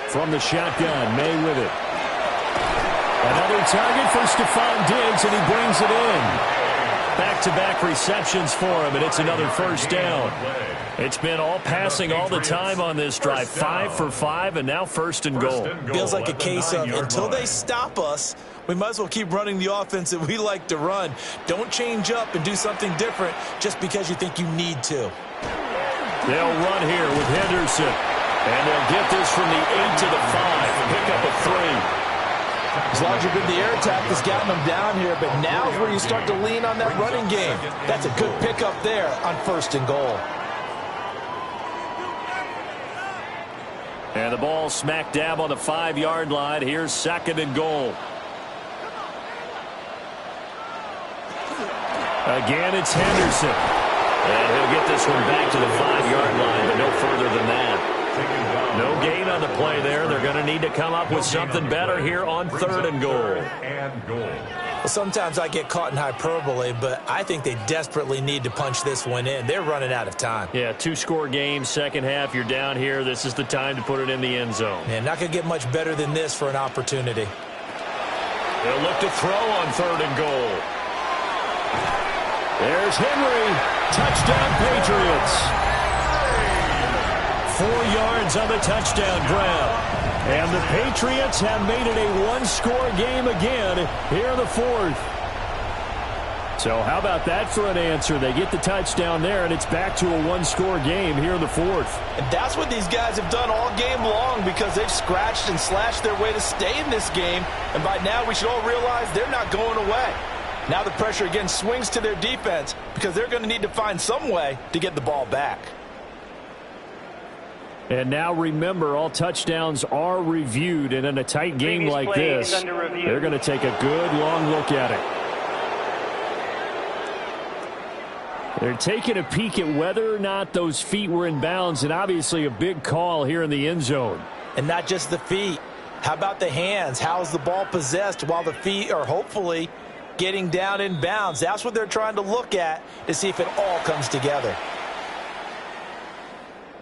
[SPEAKER 4] From the shotgun, May with it. Another target for Stephon Diggs, and he brings it in. Back-to-back receptions for him, and it's another 1st down. It's been all passing all the time on this drive. 5 for 5, and now 1st and goal.
[SPEAKER 3] Feels like a case of until they stop us, we might as well keep running the offense that we like to run. Don't change up and do something different just because you think you need to.
[SPEAKER 1] They'll run here with Henderson. And they'll get this from the 8 to the 5. Pick up a 3.
[SPEAKER 3] As long as you've been the air attack that's gotten them down here, but now is where you start to lean on that running game. That's a good pickup there on 1st and goal.
[SPEAKER 1] And the ball smack dab on the 5-yard line. Here's 2nd and goal. Again, it's Henderson. And he'll get this one back to the 5-yard line, but no further than that. No gain on the play there. They're going to need to come up with something better here on 3rd and goal.
[SPEAKER 3] Well, sometimes I get caught in hyperbole, but I think they desperately need to punch this one in. They're running out of time.
[SPEAKER 1] Yeah, 2-score game, 2nd half. You're down here. This is the time to put it in the end zone.
[SPEAKER 3] Yeah, not going to get much better than this for an opportunity.
[SPEAKER 1] They'll look to throw on 3rd and goal. There's Henry. Touchdown, Patriots. 4 yards on the touchdown grab. And the Patriots have made it a 1-score game again here in the 4th. So how about that for an answer? They get the touchdown there, and it's back to a 1-score game here in the 4th.
[SPEAKER 3] And that's what these guys have done all game long because they've scratched and slashed their way to stay in this game. And by now we should all realize they're not going away. Now the pressure again swings to their defense because they're going to need to find some way to get the ball back.
[SPEAKER 4] And now remember, all touchdowns are reviewed, and in a tight game like this, they're going to take a good long look at it. They're taking a peek at whether or not those feet were in bounds, and obviously a big call here in the end zone.
[SPEAKER 3] And not just the feet. How about the hands? How's the ball possessed while the feet are hopefully getting down in bounds? That's what they're trying to look at to see if it all comes together.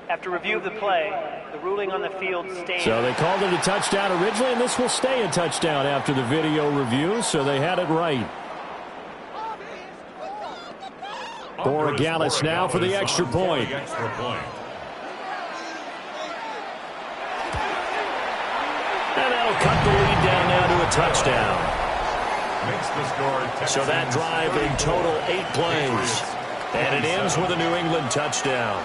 [SPEAKER 7] After review of the play, the ruling on the field stands.
[SPEAKER 4] So they called it a touchdown originally, and this will stay a touchdown after the video review, so they had it right. Borregales now for the extra point.
[SPEAKER 1] And that'll cut the lead down now to a touchdown. So that drive in total 8 plays. And it ends with a New England touchdown.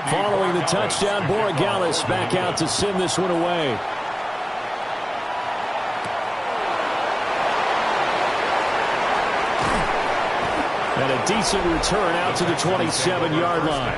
[SPEAKER 4] Following the touchdown, Borregales back out to send this one away. And a decent return out to the 27-yard line.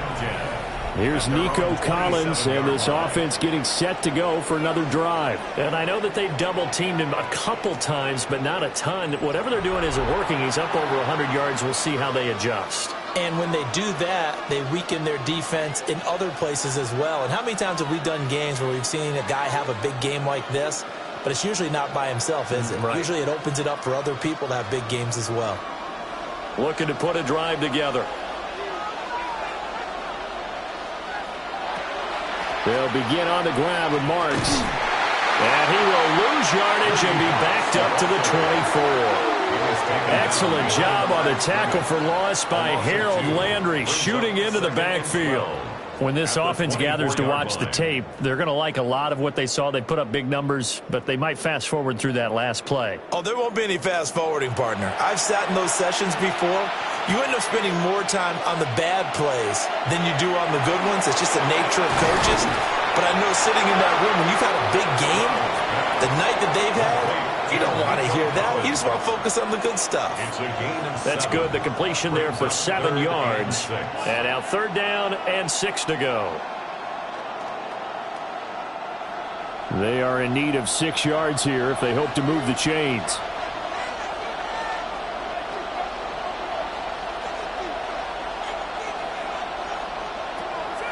[SPEAKER 4] Here's Nico Collins, and this offense getting set to go for another drive.
[SPEAKER 1] And I know that they've double-teamed him a couple times, but not a ton. Whatever they're doing isn't working. He's up over 100 yards. We'll see how they adjust.
[SPEAKER 3] And when they do that, they weaken their defense in other places as well. And how many times have we done games where we've seen a guy have a big game like this, but it's usually not by himself, is it?
[SPEAKER 1] Right.
[SPEAKER 3] Usually it opens it up for other people to have big games as well.
[SPEAKER 1] Looking to put a drive together.
[SPEAKER 4] They'll begin on the ground with Marks.
[SPEAKER 1] And he will lose yardage and be backed up to the 24. Excellent job on the tackle for loss by Harold Landry, shooting into the backfield.
[SPEAKER 3] When this offense gathers to watch the tape, they're going to like a lot of what they saw. They put up big numbers, but they might fast forward through that last play.
[SPEAKER 8] Oh, there won't be any fast forwarding, partner. I've sat in those sessions before. You end up spending more time on the bad plays than you do on the good ones. It's just the nature of coaches. But I know sitting in that room, when you've had a big game, the night that they've had, you don't want to hear that. You just want to focus on the good stuff.
[SPEAKER 1] That's good. The completion there for 7 yards. And now 3rd down and 6 to go.
[SPEAKER 4] They are in need of 6 yards here if they hope to move the chains.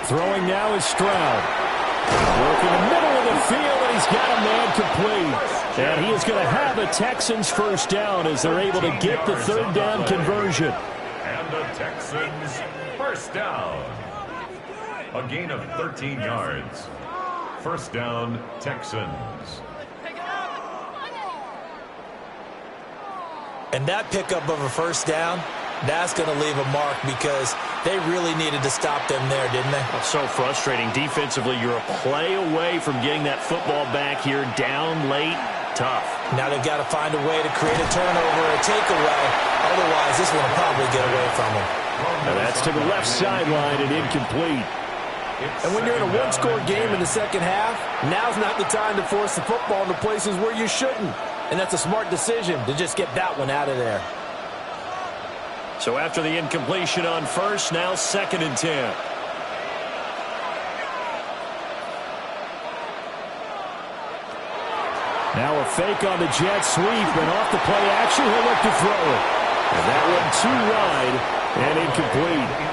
[SPEAKER 4] Throwing now is Stroud. Working the middle of the field, and he's got a man complete. And he is going to have a Texans first down as they're able to get the 3rd down conversion.
[SPEAKER 2] And the Texans first down. A gain of 13 yards. First down, Texans.
[SPEAKER 8] And that pickup of a first down, that's going to leave a mark because they really needed to stop them there, didn't they?
[SPEAKER 1] Oh, so frustrating. Defensively, you're a play away from getting that football back here down late. Tough.
[SPEAKER 8] Now they've got to find a way to create a turnover or a takeaway. Otherwise, this one will probably get away from them.
[SPEAKER 4] Now that's to the left sideline and incomplete.
[SPEAKER 3] And when you're in a one-score game in the second half, now's not the time to force the football into places where you shouldn't. And that's a smart decision to just get that one out of there.
[SPEAKER 1] So after the incompletion on first, now 2nd and 10.
[SPEAKER 4] Now a fake on the jet sweep, and off the play action, he'll look to throw it. And that one too wide and incomplete.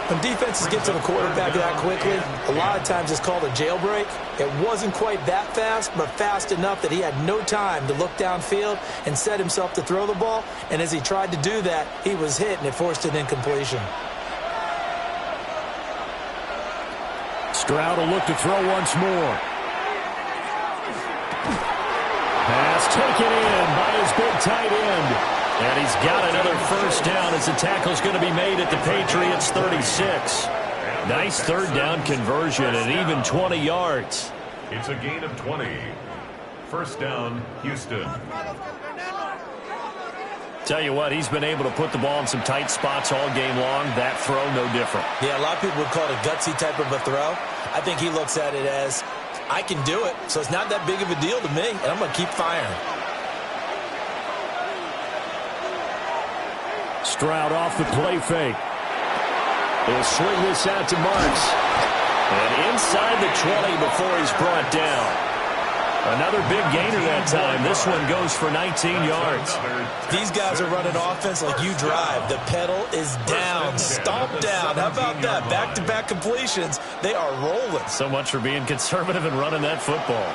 [SPEAKER 8] When defenses get to the quarterback that quickly, a lot of times it's called a jailbreak. It wasn't quite that fast, but fast enough that he had no time to look downfield and set himself to throw the ball. And as he tried to do that, he was hit, and it forced an incompletion.
[SPEAKER 4] Stroud will look to throw once more. Pass taken in by his big tight end.
[SPEAKER 1] And he's got another first down as the tackle's going to be made at the Patriots 36. Nice 3rd down conversion and even 20 yards.
[SPEAKER 2] It's a gain of 20. First down, Houston.
[SPEAKER 1] Tell you what, he's been able to put the ball in some tight spots all game long. That throw, no different.
[SPEAKER 8] Yeah, a lot of people would call it a gutsy type of a throw. I think he looks at it as, I can do it, so it's not that big of a deal to me, and I'm going to keep firing.
[SPEAKER 4] Stroud off the play fake. He'll swing this out to Marks.
[SPEAKER 1] And inside the 20 before he's brought down. Another big gainer that time. This one goes for 19 yards.
[SPEAKER 8] These guys are running offense like you drive. The pedal is down, stomp down. How about that? Back-to-back completions. They are rolling.
[SPEAKER 1] So much for being conservative and running that football.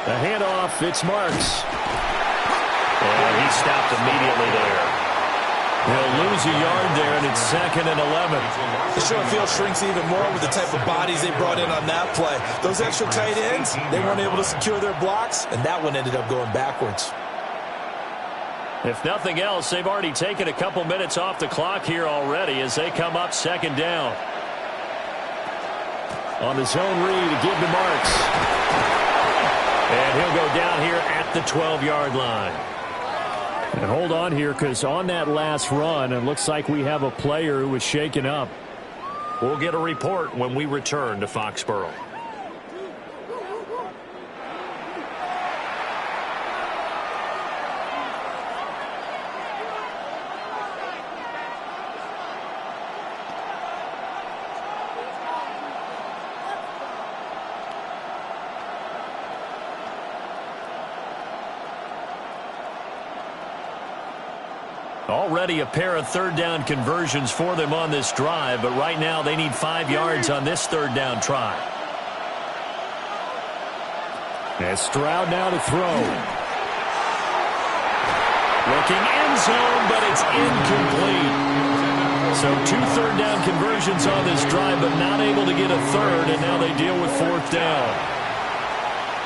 [SPEAKER 4] The handoff, it's Marks.
[SPEAKER 1] And he stopped immediately there. He'll lose a yard there, and it's 2nd and 11.
[SPEAKER 8] The short field shrinks even more with the type of bodies they brought in on that play. Those extra tight ends, they weren't able to secure their blocks, and that one ended up going backwards.
[SPEAKER 1] If nothing else, they've already taken a couple minutes off the clock here already as they come up 2nd down.
[SPEAKER 4] On the zone read to give to Marks.
[SPEAKER 1] And he'll go down here at the 12-yard line.
[SPEAKER 4] And hold on here, because on that last run, it looks like we have a player who was shaken up.
[SPEAKER 1] We'll get a report when we return to Foxborough. Already a pair of 3rd down conversions for them on this drive, but right now they need 5 yards on this 3rd down try.
[SPEAKER 4] And Stroud now to throw.
[SPEAKER 1] Looking end zone, but it's incomplete. So 2 3rd down conversions on this drive, but not able to get a 3rd, and now they deal with 4th down.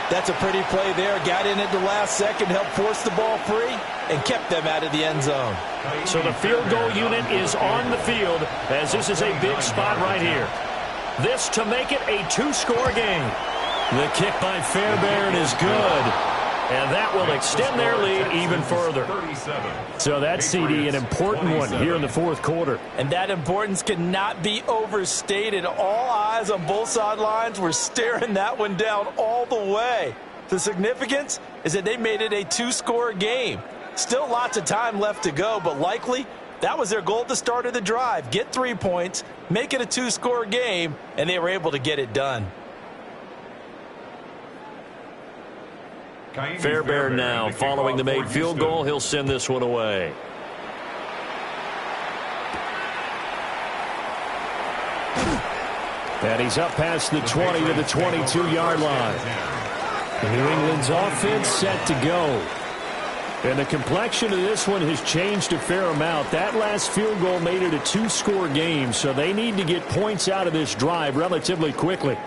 [SPEAKER 3] That's a pretty play there. Got in at the last second, helped force the ball free, and kept them out of the end zone.
[SPEAKER 4] So the field goal unit is on the field, as this is a big spot right here. This to make it a two-score game. The kick by Fairbairn is good, and that will extend their lead even further. So that CD, an important one here in the fourth quarter.
[SPEAKER 3] And that importance cannot be overstated. All eyes on both sidelines were staring that one down all the way. The significance is that they made it a two-score game. Still lots of time left to go, but likely that was their goal at the start of the drive. Get 3 points, make it a two-score game, and they were able to get it done.
[SPEAKER 4] Fairbairn now following the made field goal. He'll send this one away. And he's up past the 20 to the 22-yard line. New England's offense set to go. And the complexion of this one has changed a fair amount. That last field goal made it a two-score game, so they need to get points out of this drive relatively quickly.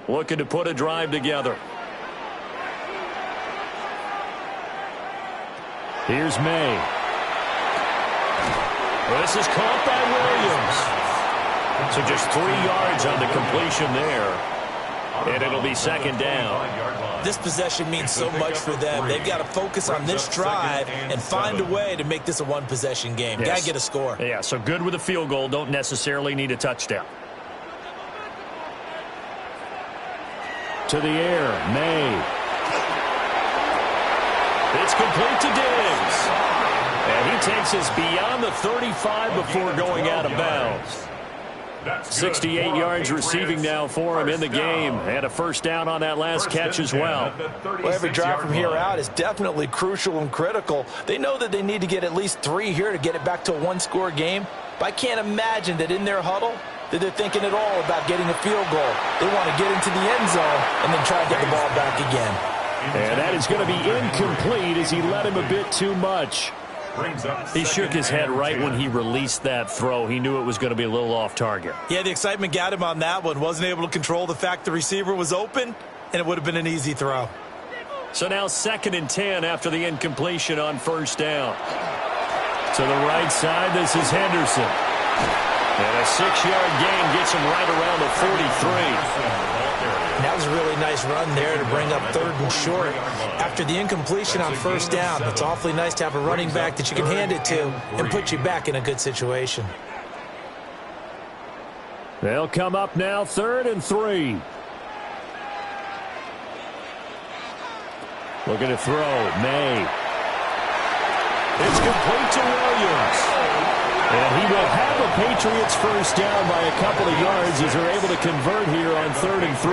[SPEAKER 4] Looking to put a drive together. Here's May. This is caught by Williams. So just 3 yards on the completion there. And it'll be second down.
[SPEAKER 3] This possession means so much for them. They've got to focus on this drive and find a way to make this a one-possession game.
[SPEAKER 4] Yes.
[SPEAKER 3] Got to get a score.
[SPEAKER 4] Yeah, so good with a field goal. Don't necessarily need a touchdown. To the air, May. It's complete to Diggs. And he takes us beyond the 35 before going out of bounds. 68 yards receiving now for him in the game. And a first down on that last catch as well.
[SPEAKER 3] Well, every drive from here out is definitely crucial and critical. They know that they need to get at least 3 here to get it back to a one-score game. But I can't imagine that in their huddle that they're thinking at all about getting a field goal. They want to get into the end zone and then try to get the ball back again.
[SPEAKER 4] And that is going to be incomplete as he let him a bit too much. He shook his head right when he released that throw. He knew it was going to be a little off target.
[SPEAKER 3] Yeah, the excitement got him on that one. Wasn't able to control the fact the receiver was open, and it would have been an easy throw.
[SPEAKER 4] So now 2nd and 10 after the incompletion on first down. To the right side, this is Henderson. And a 6-yard gain gets him right around the 43.
[SPEAKER 3] That was a really nice run there to bring up 3rd and short. After the incompletion on first down, it's awfully nice to have a running back that you can hand it to and put you back in a good situation.
[SPEAKER 4] They'll come up now 3rd and 3. Looking to throw, May. It's complete to Williams. And he will have a Patriots first down by a couple of yards as they're able to convert here on 3rd and 3.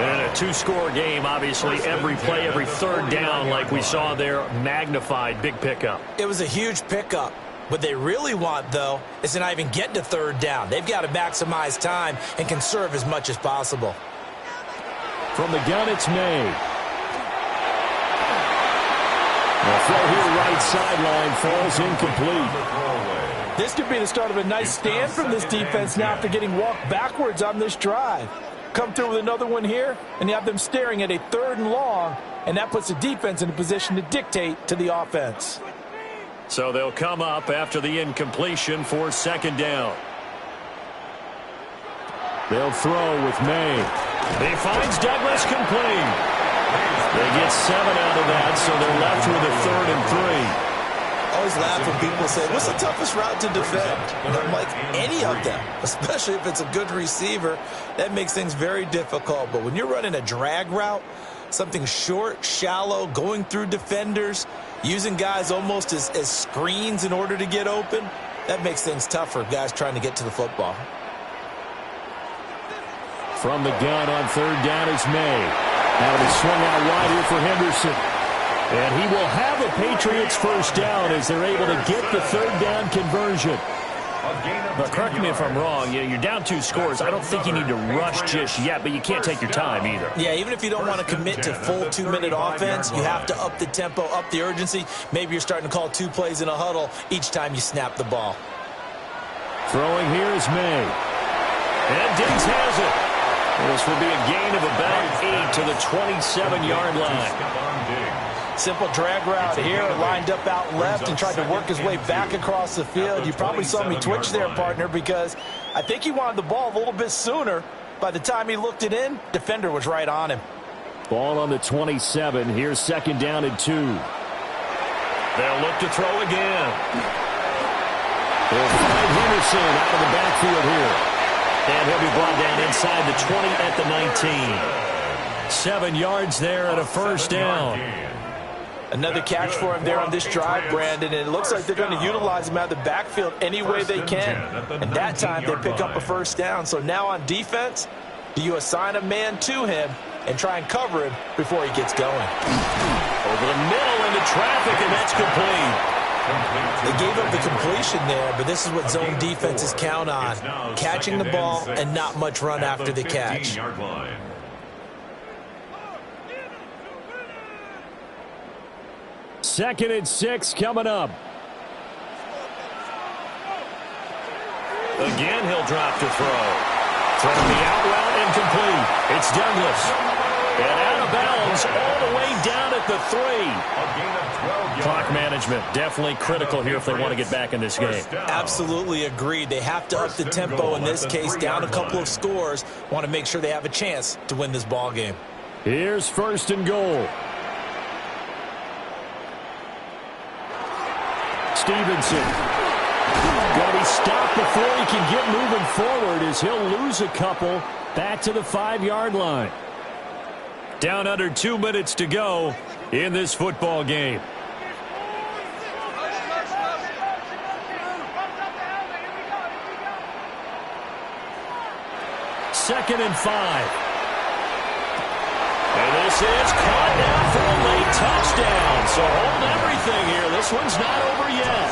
[SPEAKER 4] And a two-score game, obviously, every play, every third down like we saw there, magnified, big pickup.
[SPEAKER 3] It was a huge pickup. What they really want, though, is to not even get to 3rd down. They've got to maximize time and conserve as much as possible.
[SPEAKER 4] From the gun, it's May. The throw here, right sideline, falls incomplete.
[SPEAKER 3] This could be the start of a nice stand from this defense now after getting walked backwards on this drive. Come through with another one here, and you have them staring at a 3rd and long, and that puts the defense in a position to dictate to the offense.
[SPEAKER 4] So they'll come up after the incompletion for 2nd down. They'll throw with May. He finds Douglas complete. They get 7 out of that, so they're left with a 3rd and 3.
[SPEAKER 3] I always laugh when people say, what's the toughest route to defend? And I'm like, any of them, especially if it's a good receiver. That makes things very difficult. But when you're running a drag route, something short, shallow, going through defenders, using guys almost as screens in order to get open, that makes things tough for guys trying to get to the football.
[SPEAKER 4] From the gun on 3rd down is May. Now they swung out wide here for Henderson. And he will have a Patriots first down as they're able to get the 3rd down conversion. But correct me if I'm wrong, you're down 2 scores. I don't think you need to rush just yet, but you can't take your time either.
[SPEAKER 3] Yeah, even if you don't want to commit to full 2-minute offense, you have to up the tempo, up the urgency. Maybe you're starting to call 2 plays in a huddle each time you snap the ball.
[SPEAKER 4] Throwing here is May. And Diggs has it. This will be a gain of about 8 to the 27-yard line.
[SPEAKER 3] Simple drag route here, lined up out left and tried to work his way back across the field. You probably saw me twitch there, partner, because I think he wanted the ball a little bit sooner. By the time he looked it in, defender was right on him.
[SPEAKER 4] Ball on the 27. Here's second down and 2.
[SPEAKER 1] They'll look to throw again.
[SPEAKER 4] They'll find Henderson out of the backfield here.
[SPEAKER 1] And he'll be brought down inside the 20 at the 19. 7 yards there and a first down.
[SPEAKER 3] Another catch for him there on this drive, Brandon, and it looks like they're going to utilize him out of the backfield any way they can. And that time they pick up a first down. So now on defense, do you assign a man to him and try and cover him before he gets going?
[SPEAKER 1] Over the middle into traffic, and that's complete.
[SPEAKER 3] They gave up the completion there, but this is what zone defenses count on. Catching the ball and not much run after the catch.
[SPEAKER 4] Second and 6 coming up.
[SPEAKER 1] Again, he'll drop to throw. Throwing the out route incomplete. It's Douglas. And out of bounds all the way down at the 3.
[SPEAKER 2] A gain of 12
[SPEAKER 1] Clock management, definitely critical here if they want to get back in this game.
[SPEAKER 3] Absolutely agreed. They have to up the tempo in this case, down a couple of scores. Want to make sure they have a chance to win this ball game.
[SPEAKER 4] Here's first and goal. Stevenson. Going to be stopped before he can get moving forward as he'll lose a couple back to the 5-yard line.
[SPEAKER 1] Down under 2 minutes to go in this football game. Second and 5. And this is caught down for a late touchdown. So hold everything here. This one's not over yet.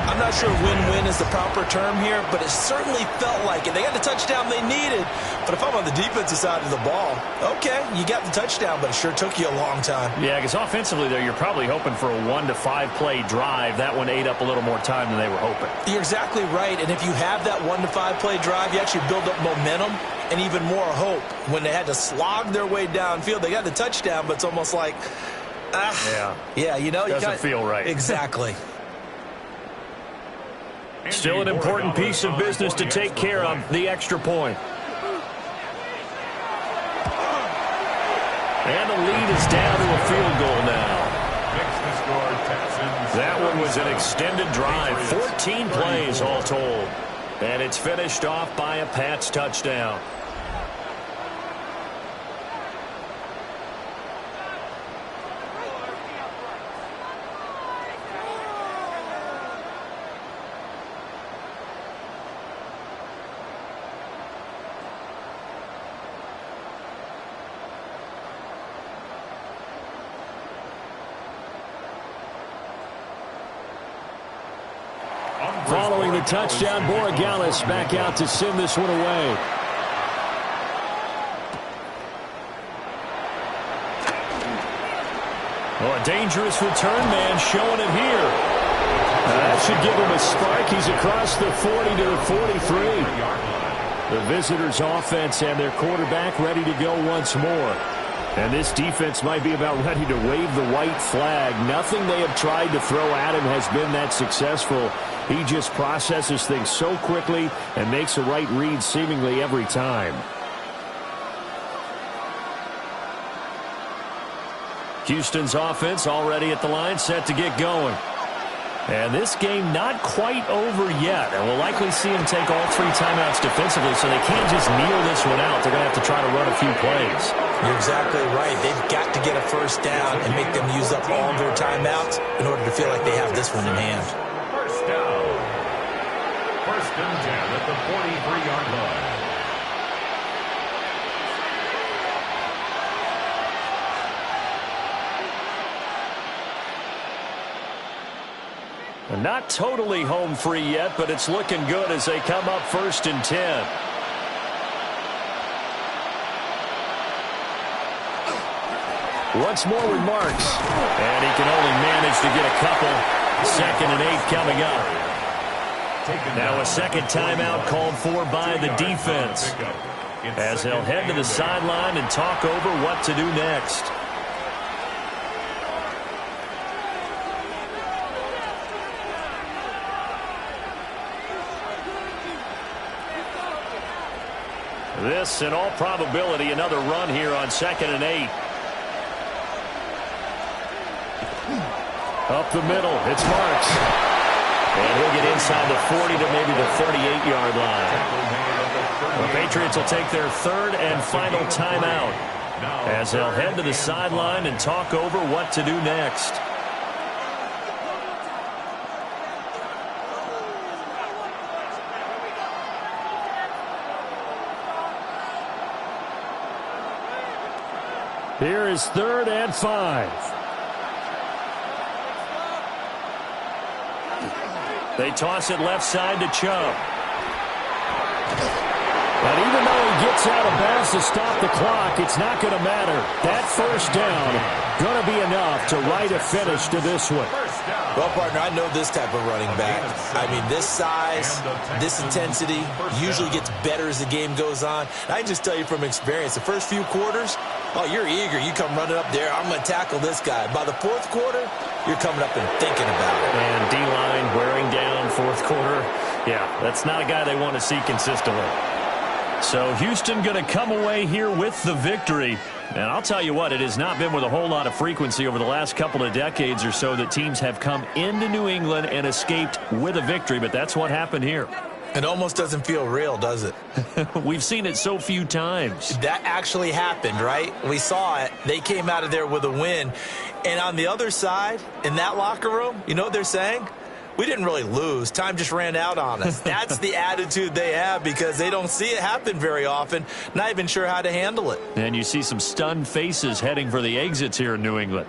[SPEAKER 3] I'm not sure win-win is the proper term here, but it certainly felt like it. They got the touchdown they needed, but if I'm on the defensive side of the ball, okay, you got the touchdown, but it sure took you a long time.
[SPEAKER 1] Yeah, because offensively there, you're probably hoping for a 1 to 5 play drive. That one ate up a little more time than they were hoping.
[SPEAKER 3] You're exactly right, and if you have that 1 to 5 play drive, you actually build up momentum and even more hope. When they had to slog their way downfield, they got the touchdown, but it's almost like, yeah, you know,
[SPEAKER 1] doesn't feel right.
[SPEAKER 3] Exactly.
[SPEAKER 1] Still an important piece of business to take care of, the extra point. And the lead is down to a field goal now. That one was an extended drive, 14 plays all told. And it's finished off by a Pats touchdown.
[SPEAKER 4] Following the touchdown, Borregales back out to send this one away.
[SPEAKER 1] Oh, a dangerous return man showing it here.
[SPEAKER 4] That should give him a spark. He's across the 40 to the 43. The visitors' offense and their quarterback ready to go once more. And this defense might be about ready to wave the white flag. Nothing they have tried to throw at him has been that successful. He just processes things so quickly and makes a right read seemingly every time.
[SPEAKER 1] Houston's offense already at the line, set to get going. And this game not quite over yet. And we'll likely see him take all 3 timeouts defensively, so they can't just kneel this one out. They're going to have to try to run a few plays.
[SPEAKER 3] You're exactly right. They've got to get a first down and make them use up all their timeouts in order to feel like they have this one in hand.
[SPEAKER 2] First down. First and 10 at the 43-yard line.
[SPEAKER 1] Not totally home free yet, but it's looking good as they come up first and 10.
[SPEAKER 4] Once more with Marks.
[SPEAKER 1] And he can only manage to get a couple. Second and 8 coming up. Now a second timeout called for by the defense, as they'll head to the sideline and talk over what to do next. This, in all probability, another run here on 2nd and 8. Up the middle, it's Marks. And he'll get inside the 40 to maybe the 38-yard line. The Patriots will take their third and final timeout, as they'll head to the sideline and talk over what to do next.
[SPEAKER 4] Here is 3rd and 5.
[SPEAKER 1] They toss it left side to Chubb.
[SPEAKER 4] But even though he gets out of bounds to stop the clock, it's not going to matter. That first down going to be enough to write a finish to this one.
[SPEAKER 8] Well, partner, I know this type of running back. I mean, this size, this intensity usually gets better as the game goes on. And I can just tell you from experience, the first few quarters, oh, you're eager. You come running up there, I'm going to tackle this guy. By the 4th quarter, you're coming up and thinking about it.
[SPEAKER 1] And D-line wearing down 4th quarter. Yeah, that's not a guy they want to see consistently. So Houston going to come away here with the victory. And I'll tell you what, it has not been with a whole lot of frequency over the last couple of decades or so that teams have come into New England and escaped with a victory, but that's what happened here.
[SPEAKER 8] It almost doesn't feel real, does it?
[SPEAKER 1] We've seen it so few times.
[SPEAKER 8] That actually happened, right? We saw it. They came out of there with a win. And on the other side, in that locker room, you know what they're saying? We didn't really lose. Time just ran out on us. That's the attitude they have because they don't see it happen very often, not even sure how to handle it.
[SPEAKER 1] And you see some stunned faces heading for the exits here in New England.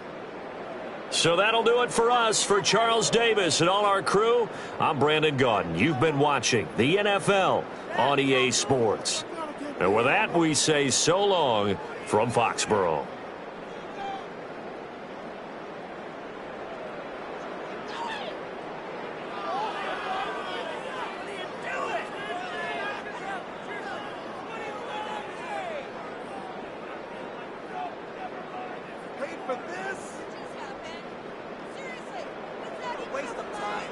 [SPEAKER 1] So that'll do it for us. For Charles Davis and all our crew, I'm Brandon Gaudin. You've been watching the NFL on EA Sports. And with that, we say so long from Foxborough.
[SPEAKER 6] Paid for this? Seriously, it's a waste of time.